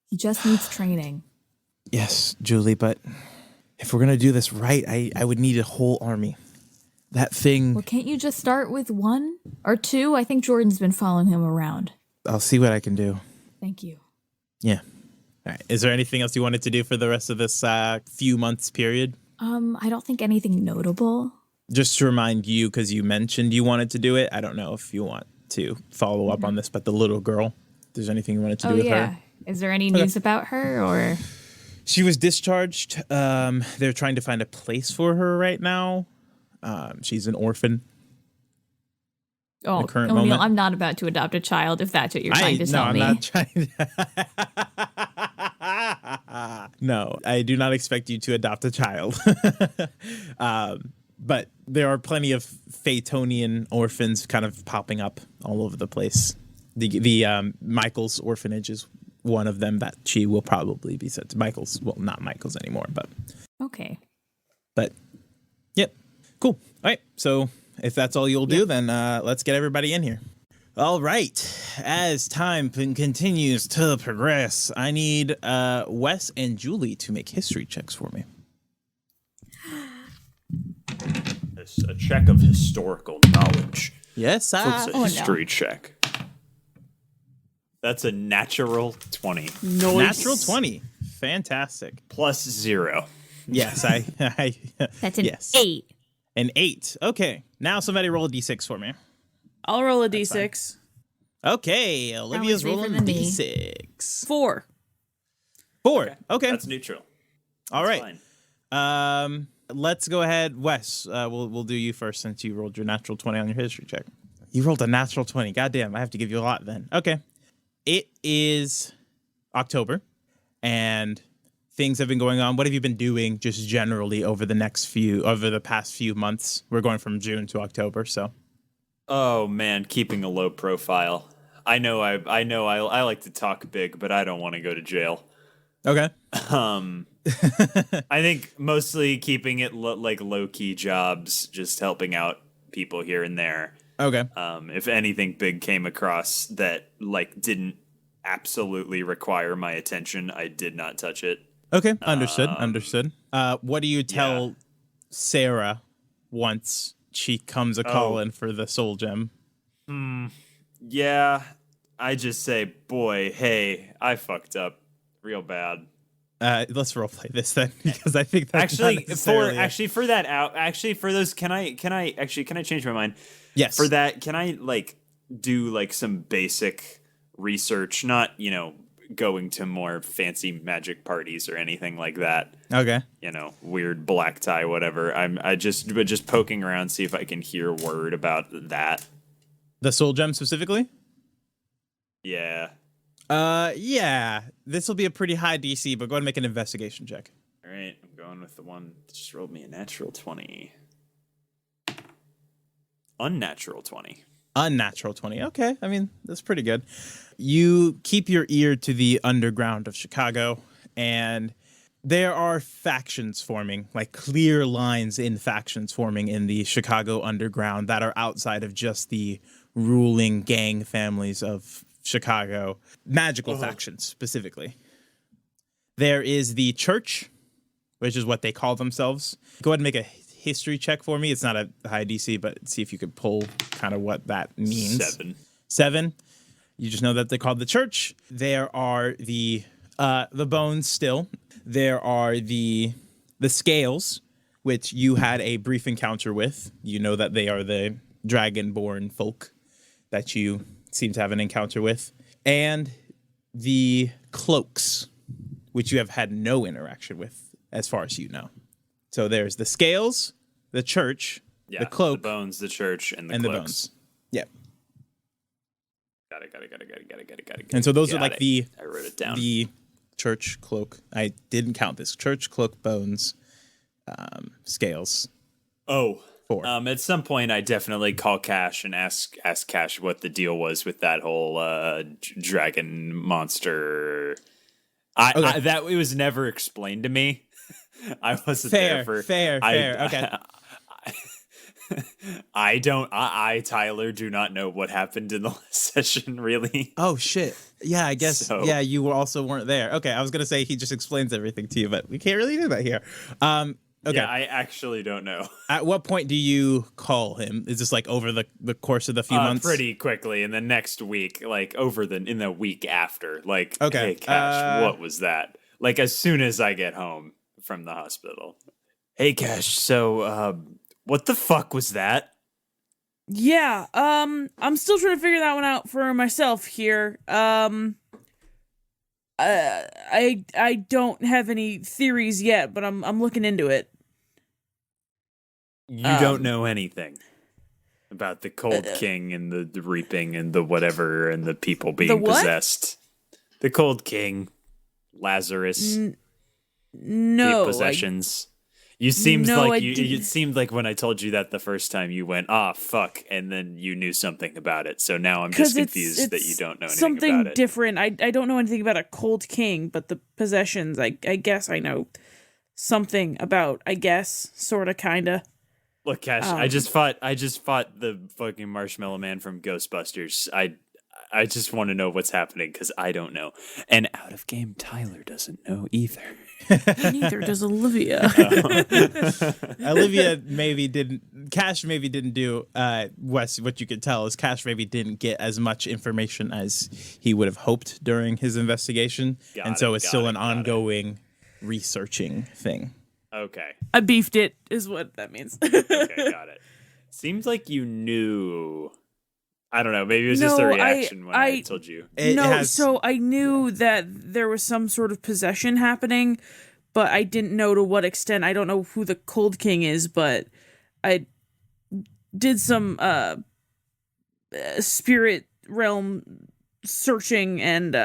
He just needs training. Yes, Julie, but if we're going to do this right, I would need a whole army. That thing... Well, can't you just start with 1 or 2? I think Jordan's been following him around. I'll see what I can do. Thank you. Yeah. All right. Is there anything else you wanted to do for the rest of this few months period? I don't think anything notable. Just to remind you, because you mentioned you wanted to do it, I don't know if you want to follow up on this, but the little girl, if there's anything you wanted to do with her? Is there any news about her, or? She was discharged. They're trying to find a place for her right now. She's an orphan. Oh, current O'Neill, moment. I'm not about to adopt a child if that's what you're trying to tell me. No, I'm not trying No, I do not expect you to adopt a child. But there are plenty of Phaetonian orphans kind of popping up all over the place. The Michael's orphanage is one of them that she will probably be sent to. Michael's, well, not Michael's anymore, but... Okay. But, yep. Cool. All right, so... If that's all you'll do, then let's get everybody in here. All right. As time continues to progress, I need Wes and Julie to make history checks for me. A check of historical knowledge. Yes, It's a no. history check. That's a natural 20. Nice. Natural 20. Fantastic. Plus 0. Yes, That's an yes. 8. An 8. Okay. Now somebody roll a d6 for me. I'll roll a d6. Okay. Olivia's safer rolling a than me. d6. 4. 4. Okay. That's neutral. All That's right. fine. Let's go ahead, Wes. We'll do you first since you rolled your natural 20 on your history check. You rolled a natural 20. Goddamn, I have to give you a lot then. Okay. It is October, and things have been going on. What have you been doing just generally over the past few months? We're going from June to October, so. Oh man, keeping a low profile. I know I like to talk big, but I don't want to go to jail. Okay. I think mostly keeping it low key jobs, just helping out people here and there. Okay. If anything big came across that didn't absolutely require my attention, I did not touch it. Okay. Understood. What do you tell Sarah once she comes a calling for the soul gem? Yeah, I just say, boy, hey, I fucked up real bad. Let's roleplay this then, because I think that's for those, can I change my mind? Yes. For that, can I do some basic research, not, going to more fancy magic parties or anything like that. Okay. Weird black tie, whatever. I just poking around, see if I can hear word about that. The soul gem specifically? Yeah. Yeah. This will be a pretty high DC, but go ahead and make an investigation check. All right, I'm going with the one that just rolled me a natural 20. Unnatural 20. Unnatural 20. Okay. I mean, that's pretty good. You keep your ear to the underground of Chicago, and there are factions forming, clear lines in factions forming in the Chicago underground that are outside of just the ruling gang families of Chicago. Magical factions, specifically. There is the church, which is what they call themselves. Go ahead and make a history check for me. It's not a high DC, but see if you could pull kind of what that means. 7. You just know that they're called the church. There are the bones still. There are the scales, which you had a brief encounter with. You know that they are the dragonborn folk that you seem to have an encounter with. And the cloaks, which you have had no interaction with, as far as you know. So there's the scales, the church, the cloak, the bones, the church, and the the cloaks. bones. Yep. Got it. And so those are like I wrote it down. the church, cloak. I didn't count this. Church, cloak, bones, scales. Oh. 4. At some point, I definitely call Cash and ask Cash what the deal was with that whole dragon monster. That it was never explained to me. I wasn't there for fair. Okay. Tyler, do not know what happened in the last session, really. Oh, shit. Yeah, I guess. So- Yeah, you also weren't there. Okay, I was going to say he just explains everything to you, but we can't really do that here. Okay. Yeah, I actually don't know. At what point do you call him? Is this like over the course of the few months? Pretty quickly in the next week, like in the week after. Like, Okay, hey, Cash, what was that? Like, as soon as I get home from the hospital. Hey, Cash, so, what the fuck was that? Yeah, I'm still trying to figure that one out for myself here. I don't have any theories yet, but I'm looking into it. You don't know anything about the Cold King and the reaping and the whatever and the people being what? possessed. The Cold King, Lazarus, No, possessions. You seemed No, like I it didn't. seemed like when I told you that the first time you went, "Ah, fuck," and then you knew something about it. So now I'm just confused that you don't know anything something about it. different. I don't know anything about a Cold King, but the possessions, I guess I know something about. I guess, sorta, kinda. Look, Cash, I just fought the fucking Marshmallow Man from Ghostbusters. I just want to know what's happening because I don't know. And out of game, Tyler doesn't know either. Neither does Olivia. Olivia maybe didn't. Cash maybe didn't do. Wes, what you could tell is Cash maybe didn't get as much information as he would have hoped during his investigation, and so it's still an ongoing researching thing. Okay. I beefed it, is what that means. Okay, got it. Seems like you knew. I don't know. Maybe it was just a reaction when I told you. So I knew that there was some sort of possession happening, but I didn't know to what extent. I don't know who the Cold King is, but I did some spirit realm searching and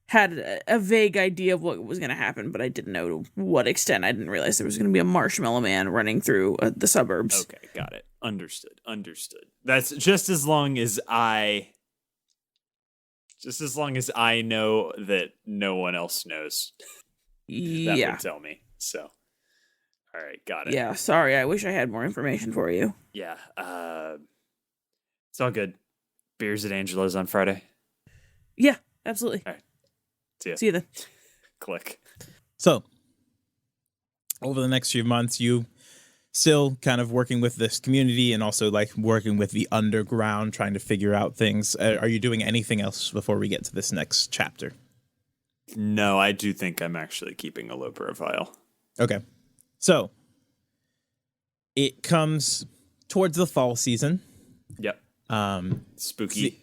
had a vague idea of what was going to happen, but I didn't know to what extent. I didn't realize there was going to be a Marshmallow Man running through the suburbs. Okay, got it. Understood. That's just as long as I know that no one else knows. That would tell me. So, all right, got it. Yeah, sorry. I wish I had more information for you. Yeah, it's all good. Beers at Angela's on Friday. Yeah, absolutely. All right. See you then. Click. So, over the next few months, you still kind of working with this community and also like working with the underground, trying to figure out things. Are you doing anything else before we get to this next chapter? No, I do think I'm actually keeping a low profile. Okay. So, it comes towards the fall season. Yep. Spooky,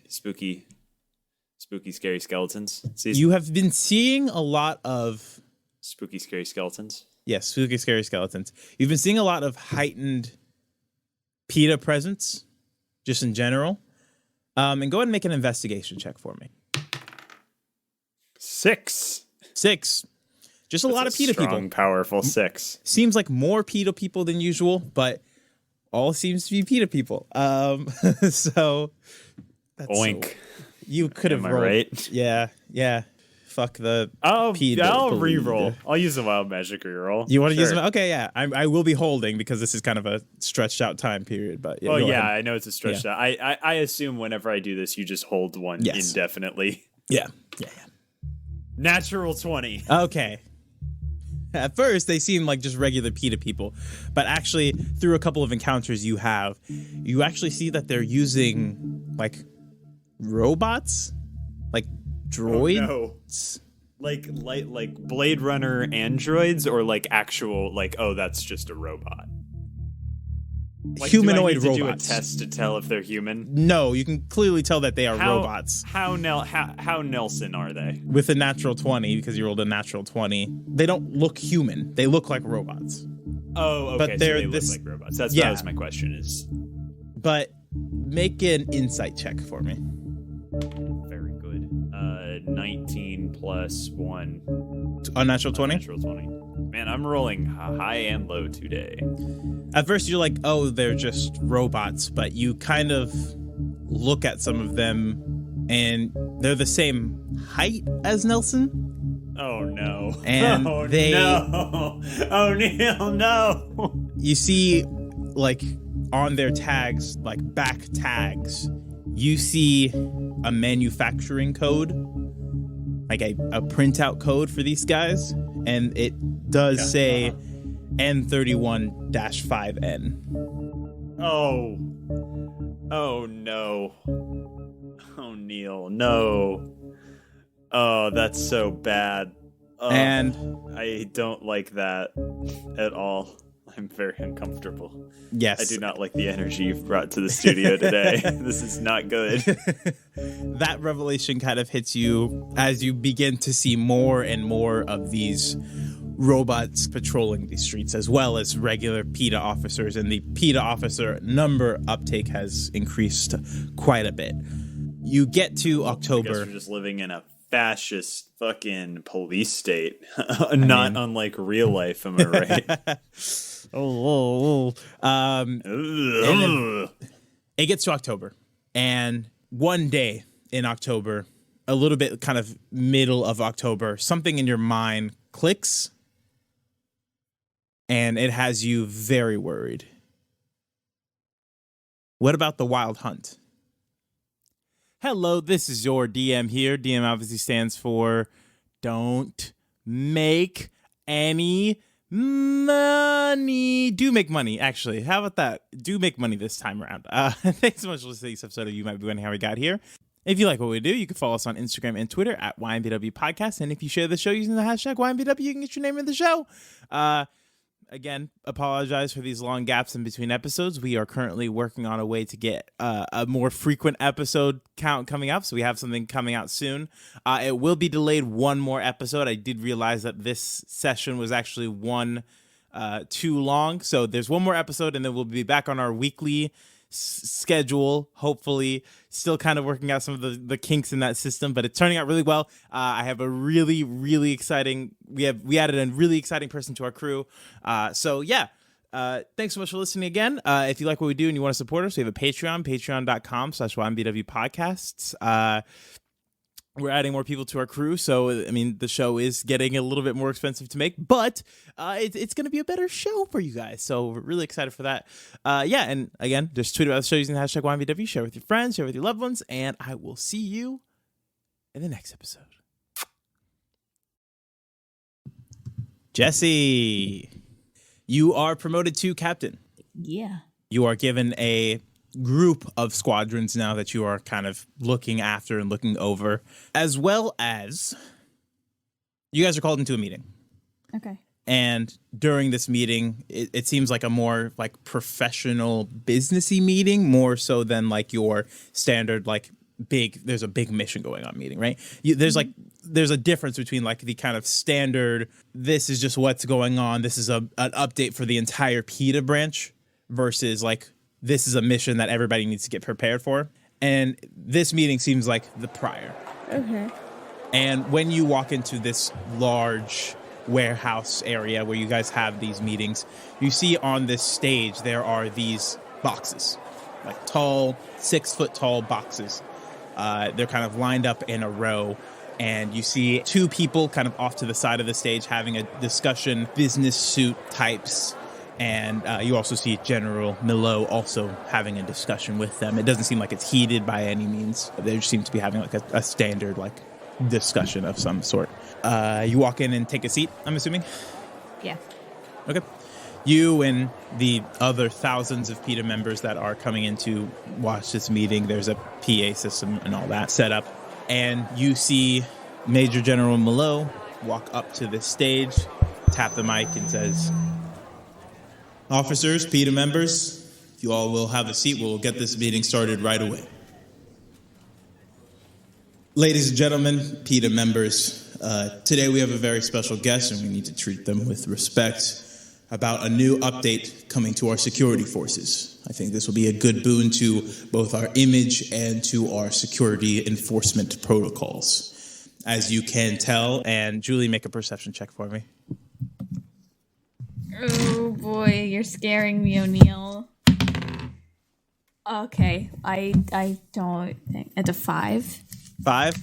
scary skeletons season. You have been seeing a lot of spooky, scary skeletons. Yes, spooky, scary skeletons. You've been seeing a lot of heightened PIDA presence, just in general. And go ahead and make an investigation check for me. 6. Just a lot of PIDA strong, people. Powerful 6. Seems like more PIDA people than usual, but all seems to be PIDA people. So that's Oink. You could have Am I rolled. right? Yeah. Fuck the PIDA. I'll PIDA. re-roll. I'll use a wild magic reroll. You want to use Sure. them? Okay, yeah. I will be holding because this is kind of a stretched out time period. But Well, go yeah, ahead. I know it's a stretch out. I assume whenever I do this, you just hold one Yes. indefinitely. Yeah. Natural 20. Okay. At first, they seem like just regular PIDA people, but actually, through a couple of encounters you actually see that they're using like robots, like droids. Oh, no. Like Blade Runner androids, or like actual that's just a robot. Like, Humanoid do I need robots. to do a test to tell if they're human? No, you can clearly tell that they are robots. How Nelson are they? With a natural 20, because you rolled a natural 20, they don't look human. They look like robots. Oh, okay. But so they're they look this- like robots. That yeah. was my question. Is But make an insight check for me. very good. 19 plus 1. Unnatural 20? Natural 20. Man, I'm rolling high and low today. At first, you're like, oh, they're just robots, but you kind of look at some of them, and they're the same height as Nelson. Oh no! And oh they- no! Oh Neil, no! You see, like, on their tags, like back tags, you see a manufacturing code, like a printout code for these guys, and it does say N31-5N. Oh! Oh no! Oh Neil, no! Oh, that's so bad. Oh, And I don't like that at all. I'm very uncomfortable. yes, I do not like the energy you've brought to the studio today. This is not good. that revelation kind of hits you as you begin to see more and more of these robots patrolling these streets, as well as regular PIDA officers, and the PIDA officer number uptake has increased quite a bit. You get to I guess October. we're just living in a fascist fucking police state. Not unlike real life, am I right? It gets to October, and one day in October, a little bit kind of middle of October, something in your mind clicks, and it has you very worried. What about the wild hunt? Hello, this is your DM here. DM obviously stands for Don't Make Any Money. Do make money, actually. How about that? Do make money this time around. Thanks so much for listening to this episode of You Might Be Wondering How We Got Here. If you like what we do, you can follow us on Instagram and Twitter at YMBW Podcast. And if you share the show using the hashtag YMBW, you can get your name in the show. Again, apologize for these long gaps in between episodes. We are currently working on a way to get a more frequent episode count coming up, so we have something coming out soon. It will be delayed one more episode. I did realize that this session was actually one too long, so there's one more episode, and then we'll be back on our weekly schedule, hopefully. Still kind of working out some of the kinks in that system, but it's turning out really well. I have a really exciting, we added a really exciting person to our crew. So yeah, thanks so much for listening again. If you like what we do and you want to support us, we have a Patreon, patreon.com/YMBW podcasts. We're adding more people to our crew, so I mean the show is getting a little bit more expensive to make, but it's going to be a better show for you guys. So we're really excited for that. Yeah, and again, just tweet about the show using the hashtag YMBW. Share with your friends, share with your loved ones, and I will see you in the next episode. Jesse, you are promoted to captain. Yeah. You are given a group of squadrons now that you are kind of looking after and looking over, as well as you guys are called into a meeting. Okay. And during this meeting, it seems like a more like professional businessy meeting, more so than like your standard like there's a big mission going on meeting, right? There's a difference between like the kind of standard, this is just what's going on, this is an update for the entire PIDA branch, versus like this is a mission that everybody needs to get prepared for. And this meeting seems like the prior. Okay. And when you walk into this large warehouse area where you guys have these meetings, you see on this stage there are these boxes, like tall, 6 foot tall boxes. They're kind of lined up in a row, and you see 2 people kind of off to the side of the stage having a discussion, business suit types. And you also see General Milo also having a discussion with them. It doesn't seem like it's heated by any means. They just seem to be having like a standard like discussion of some sort. You walk in and take a seat, I'm assuming? Yeah. Okay. You and the other thousands of PIDA members that are coming in to watch this meeting, there's a PA system and all that set up. And you see Major General Milo walk up to the stage, tap the mic, and says, "Officers, PIDA members, if you all will have a seat, we'll get this meeting started right away. Ladies and gentlemen, PIDA members, today we have a very special guest and we need to treat them with respect. about a new update coming to our security forces. I think this will be a good boon to both our image and to our security enforcement protocols. As you can tell, and Julie, make a perception check for me. Oh boy, you're scaring me, O'Neill. Okay, I don't think it's a 5. 5.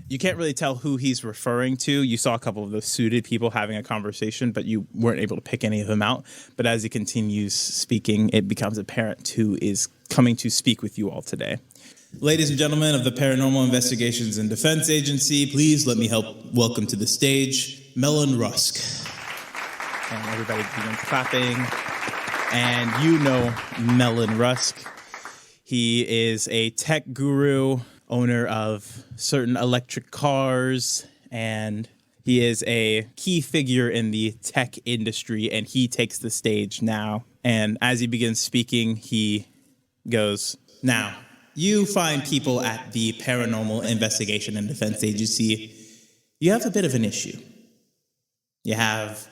You can't really tell who he's referring to. You saw a couple of those suited people having a conversation, but you weren't able to pick any of them out. But as he continues speaking, it becomes apparent who is coming to speak with you all today. Ladies and gentlemen of the Paranormal Investigations and Defense Agency, please let me help welcome to the stage Melon Rusk. And everybody begins clapping. And you know Melon Rusk. He is a tech guru, owner of certain electric cars, and he is a key figure in the tech industry, and he takes the stage now. And as he begins speaking, he goes, "Now, you fine people at the Paranormal Investigation and Defense Agency, you have a bit of an issue. You have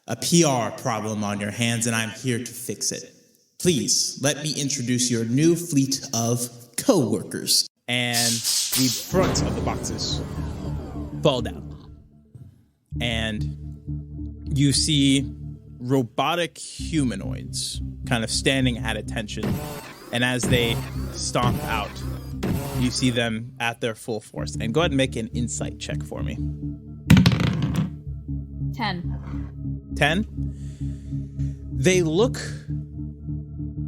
a PR problem on your hands, and I'm here to fix it. Please, let me introduce your new fleet of co-workers." And the front of the boxes fall down. And you see robotic humanoids kind of standing at attention. And as they stomp out, you see them at their full force. And go ahead and make an insight check for me. 10. They look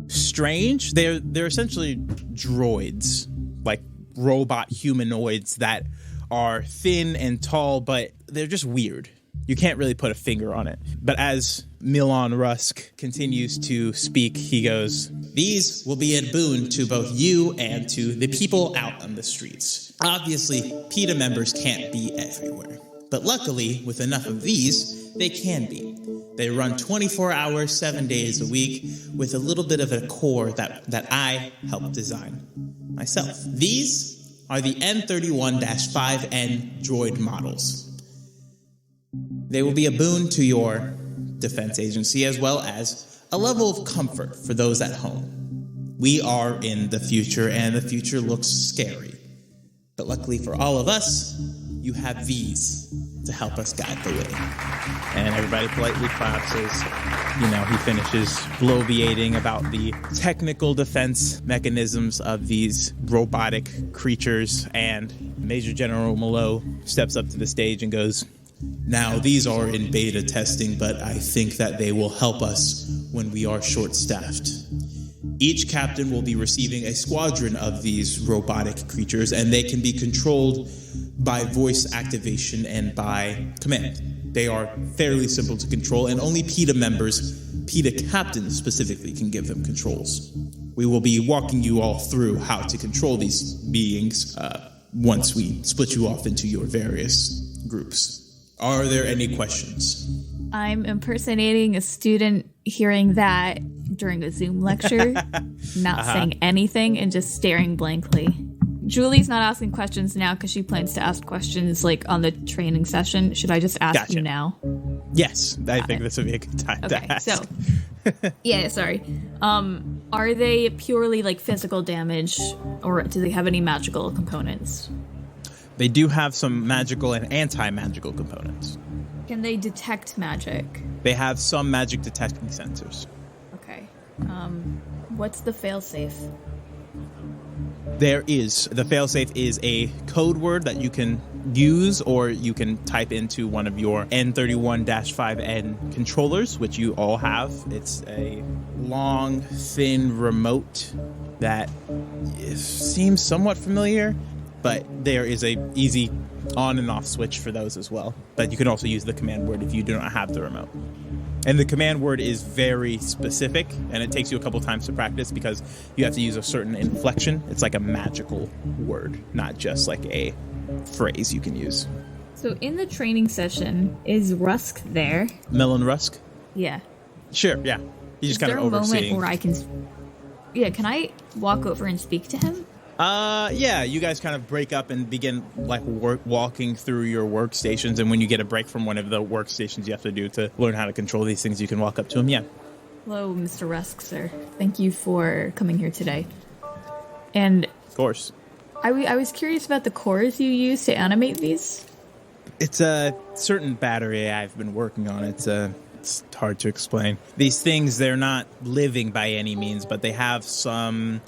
strange. They're essentially droids, like robot humanoids that are thin and tall, but they're just weird. You can't really put a finger on it. But as Melon Rusk continues to speak, he goes, "These will be a boon to both you and to the people out on the streets. Obviously, PIDA members can't be everywhere. But luckily, with enough of these, they can be. They run 24 hours, 7 days a week, with a little bit of a core that I helped design myself. These are the N31-5N droid models. They will be a boon to your defense agency as well as a level of comfort for those at home. We are in the future, and the future looks scary. But luckily for all of us, you have these to help us guide the way." And everybody politely claps as, he finishes bloviating about the technical defense mechanisms of these robotic creatures. And Major General Malo steps up to the stage and goes, "Now, these are in beta testing, but I think that they will help us when we are short-staffed. Each captain will be receiving a squadron of these robotic creatures, and they can be controlled by voice activation and by command. They are fairly simple to control, and only PIDA members, PIDA captains specifically, can give them controls. We will be walking you all through how to control these beings once we split you off into your various groups. Are there any questions?" I'm impersonating a student hearing that during a Zoom lecture, not saying anything and just staring blankly. Julie's not asking questions now because she plans to ask questions like on the training session. Should I just ask you now? Yes, I think this would be a good time to ask. So, yeah, sorry. Are they purely like physical damage, or do they have any magical components? They do have some magical and anti-magical components. Can they detect magic? They have some magic detecting sensors. Okay. What's the failsafe? There is. The failsafe is a code word that you can use, or you can type into one of your N31-5N controllers, which you all have. It's a long, thin remote that seems somewhat familiar, but there is a easy on and off switch for those as well. But you can also use the command word if you do not have the remote. And the command word is very specific, and it takes you a couple times to practice because you have to use a certain inflection. It's like a magical word, not just like a phrase you can use. So in the training session, is Rusk there? Melon Rusk? Yeah. Sure, yeah. He's just kind of overseeing. Is there a moment where I can... Yeah, can I walk over and speak to him? Yeah, you guys kind of break up and begin walking through your workstations, and when you get a break from one of the workstations you have to do to learn how to control these things, you can walk up to them. Yeah. Hello, Mr. Rusk, sir. Thank you for coming here today. And Of course. I was curious about the cores you use to animate these. It's a certain battery I've been working on. It's hard to explain. These things, they're not living by any means, but they have some...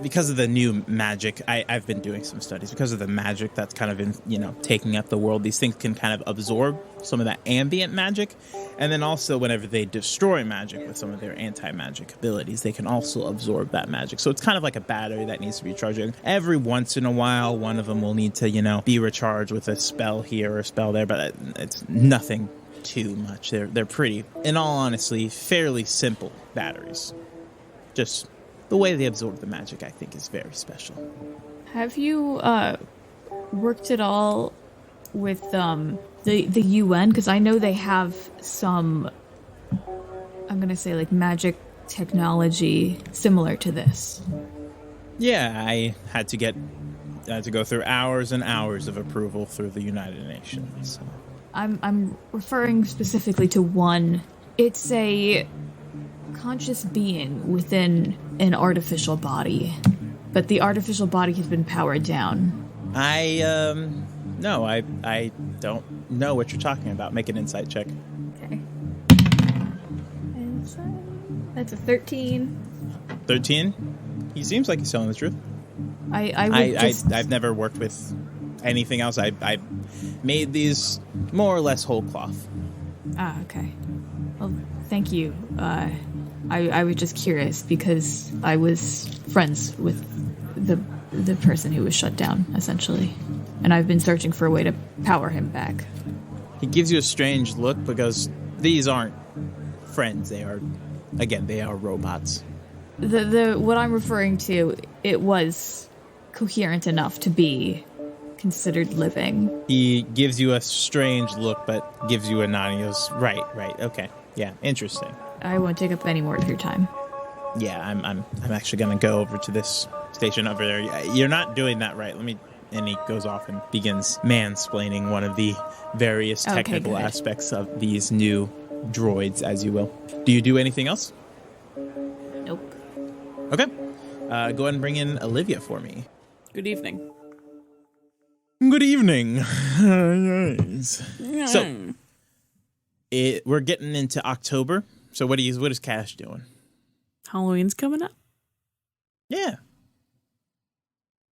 Because of the new magic, I've been doing some studies. Because of the magic that's kind of taking up the world, these things can kind of absorb some of that ambient magic. And then also whenever they destroy magic with some of their anti-magic abilities, they can also absorb that magic. So it's kind of like a battery that needs to be charging. Every once in a while, one of them will need to, be recharged with a spell here or a spell there, but it's nothing too much. They're pretty, in all honesty, fairly simple batteries. Just... the way they absorb the magic, I think, is very special. Have you worked at all with the UN? Because I know they have some, I'm going to say, like, magic technology similar to this. Yeah, I had to go through hours and hours of approval through the United Nations. So. I'm referring specifically to one. It's a conscious being within an artificial body, but the artificial body has been powered down. No, I don't know what you're talking about. Make an insight check. Okay. Insight. That's a 13. 13? He seems like he's telling the truth. I've never worked with anything else. I made these more or less whole cloth. Ah, okay. Well, thank you. I was just curious because I was friends with the person who was shut down, essentially. And I've been searching for a way to power him back. He gives you a strange look because these aren't friends. They are robots. The what I'm referring to, it was coherent enough to be considered living. He gives you a strange look, but gives you a nod. He goes, right, okay. Yeah, interesting. I won't take up any more of your time. Yeah, I'm actually gonna go over to this station over there. You're not doing that right. And he goes off and begins mansplaining one of the various technical aspects of these new droids, as you will. Do you do anything else? Nope. Okay. Go ahead and bring in Olivia for me. Good evening. Good evening. Yes. So, we're getting into October. So what is Cash doing? Halloween's coming up? Yeah.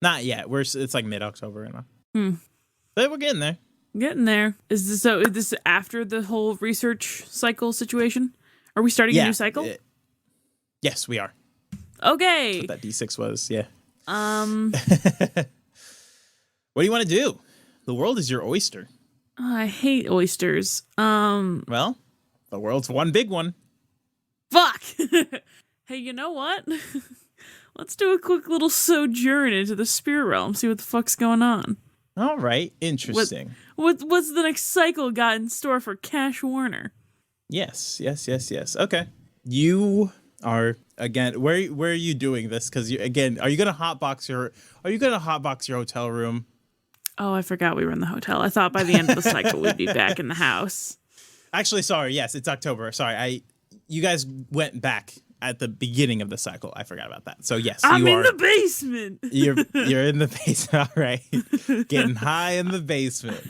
Not yet. It's like mid-October right now. But we're getting there. Getting there. Is this after the whole research cycle situation? Are we starting a new cycle? Yes, we are. Okay. That's what that D6 was, yeah. What do you want to do? The world is your oyster. I hate oysters. Well, the world's one big one. Fuck! Hey, you know what? Let's do a quick little sojourn into the spirit realm, see what the fuck's going on. All right, interesting. What's the next cycle got in store for Cash Warner? Yes. Okay. You are, again, where are you doing this? Because, are you going to hotbox your hotel room? Oh, I forgot we were in the hotel. I thought by the end of the cycle we'd be back in the house. Actually, sorry. Yes, it's October. Sorry, you guys went back at the beginning of the cycle. I forgot about that. So yes, I'm in the basement. You're in the basement. All right, getting high in the basement.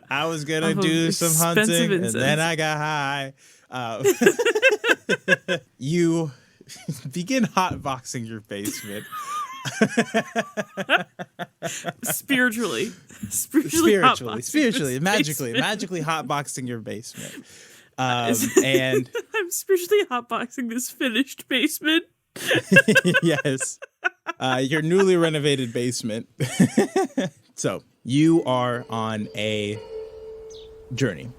I was gonna do some hunting, and then I got high. You begin hotboxing your basement. Spiritually, magically hotboxing your basement. And I'm spiritually hotboxing this finished basement. Yes, your newly renovated basement. So you are on a journey.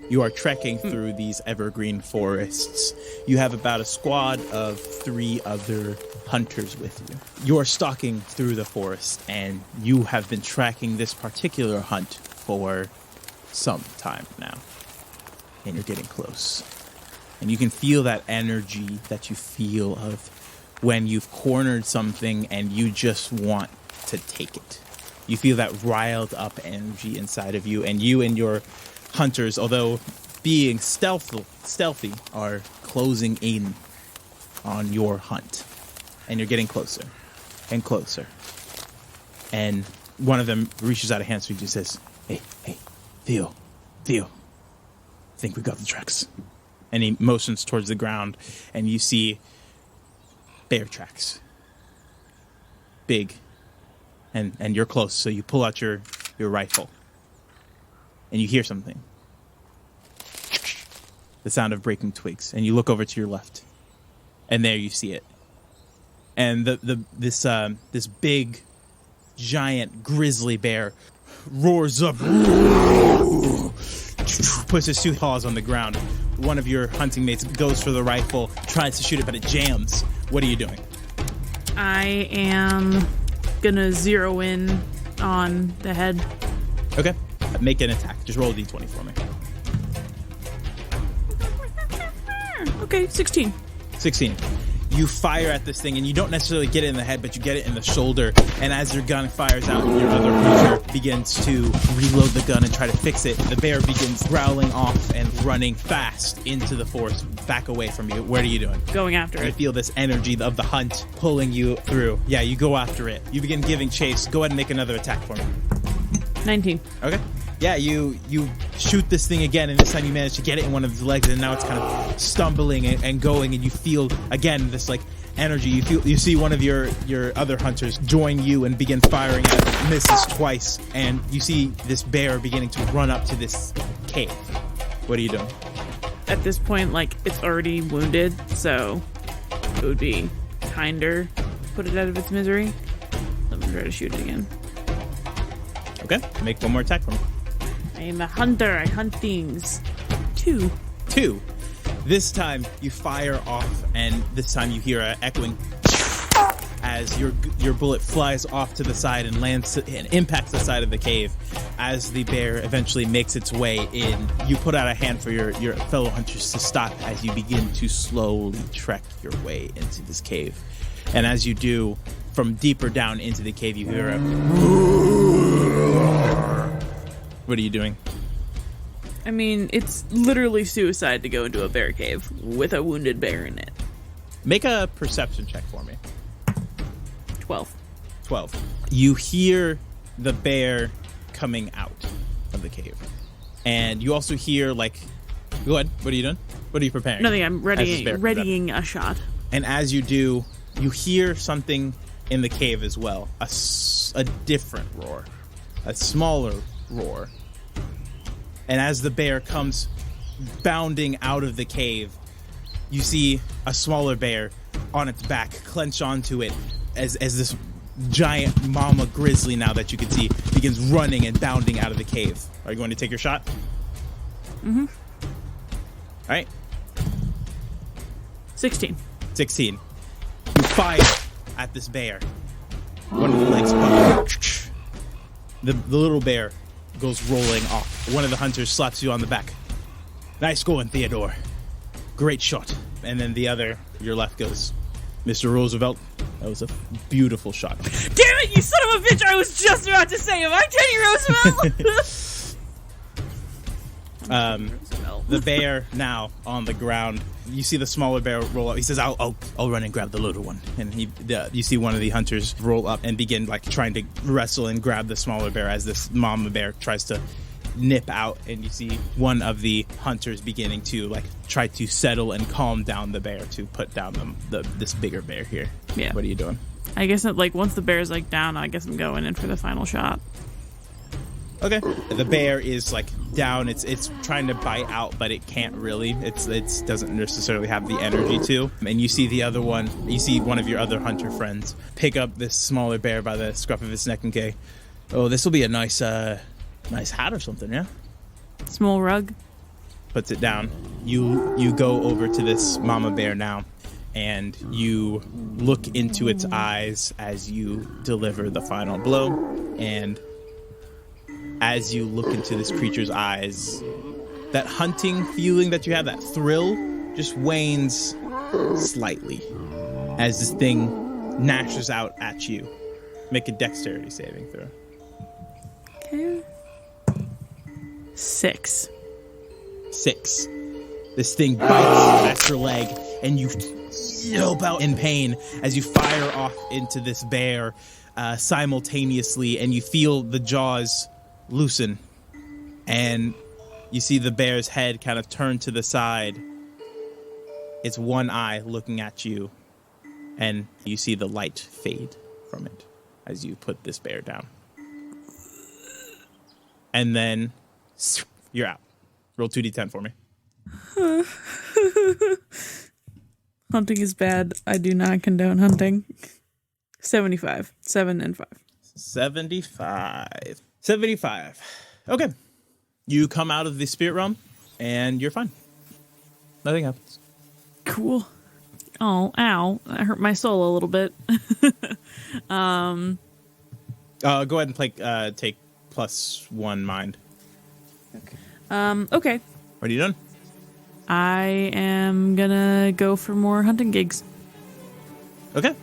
You are trekking through these evergreen forests. You have about a squad of 3 other hunters with you. You are stalking through the forest, and you have been tracking this particular hunt for some time now. And you're getting close. And you can feel that energy that you feel of when you've cornered something and you just want to take it. You feel that riled up energy inside of you, and your hunters, although being stealthy, are closing in on your hunt. And you're getting closer and closer. And one of them reaches out a hand to you and says, Hey, Theo, I think we got the tracks. And he motions towards the ground, and you see bear tracks. Big. And you're close, so you pull out your rifle. And you hear something. The sound of breaking twigs. And you look over to your left. And there you see it. And this big, giant grizzly bear roars up, puts his two paws on the ground. One of your hunting mates goes for the rifle, tries to shoot it, but it jams. What are you doing? I am gonna zero in on the head. Okay. Make an attack. Just roll a d20 for me. Okay, 16. 16. You fire at this thing, and you don't necessarily get it in the head, but you get it in the shoulder. And as your gun fires out, your other creature begins to reload the gun and try to fix it. The bear begins growling off and running fast into the forest, back away from you. What are you doing? Going after You it. feel this energy of the hunt pulling you through. Yeah, you go after it. You begin giving chase. Go ahead and make another attack for me. 19. Okay. Yeah, you shoot this thing again, and this time you manage to get it in one of its legs, and now it's kind of stumbling and going, and you feel again this like energy. You see one of your other hunters join you and begin firing at it, misses twice, and you see this bear beginning to run up to this cave. What are you doing? At this point, like, it's already wounded, so it would be kinder to put it out of its misery. Let me try to shoot it again. Okay, make one more attack for me. I am a hunter. I hunt things. 2. 2. This time you fire off, and this time you hear an echoing as your bullet flies off to the side and lands and impacts the side of the cave. As the bear eventually makes its way in, you put out a hand for your fellow hunters to stop as you begin to slowly trek your way into this cave. And as you do, from deeper down into the cave, you hear a... What are you doing? I mean, it's literally suicide to go into a bear cave with a wounded bear in it. Make a perception check for me. 12. 12. You hear the bear coming out of the cave. And you also hear, like... Go ahead. What are you doing? What are you preparing? Nothing. I'm readying a shot. And as you do, you hear something in the cave as well. A different roar. A smaller roar. And as the bear comes bounding out of the cave, you see a smaller bear on its back, clench onto it, as this giant mama grizzly now that you can see begins running and bounding out of the cave. Are you going to take your shot? Mm-hmm. All right. 16. 16. You fire at this bear. One of the legs buckles. The little bear goes rolling off. One of the hunters slaps you on the back. Nice going, Theodore. Great shot. And then the other, your left, goes, Mr. Roosevelt, that was a beautiful shot. Damn it, you son of a bitch! I was just about to say, am I Teddy Roosevelt? The bear now on the ground. You see the smaller bear roll up. He says, I'll run and grab the little one. And you see one of the hunters roll up and begin like trying to wrestle and grab the smaller bear as this mama bear tries to nip out. And you see one of the hunters beginning to like try to settle and calm down the bear to put down this bigger bear here. Yeah. What are you doing? I guess that, like, once the bear's like down, I guess I'm going in for the final shot. Okay. The bear is like down. It's trying to bite out, but it can't really. It doesn't necessarily have the energy to. And you see the other one. You see one of your other hunter friends pick up this smaller bear by the scruff of its neck and go, "Oh, this will be a nice hat or something, yeah." Small rug. Puts it down. You go over to this mama bear now, and you look into its eyes as you deliver the final blow. And as you look into this creature's eyes, that hunting feeling that you have, that thrill, just wanes slightly. as this thing gnashes out at you. Make a dexterity saving throw. Okay. 6. 6. This thing bites at your leg, and you yelp out in pain as you fire off into this bear simultaneously, and you feel the jaws loosen, and you see the bear's head kind of turn to the side. It's one eye looking at you, and you see the light fade from it as you put this bear down. And then you're out. Roll 2d10 for me. Hunting is bad. I do not condone hunting. 75. 7 and 5. 75. 75. Okay. You come out of the spirit realm, and you're fine. Nothing happens. Cool. Oh, ow. That hurt my soul a little bit. Go ahead and take +1 mind. Okay. What are you doing? I am gonna go for more hunting gigs. Okay.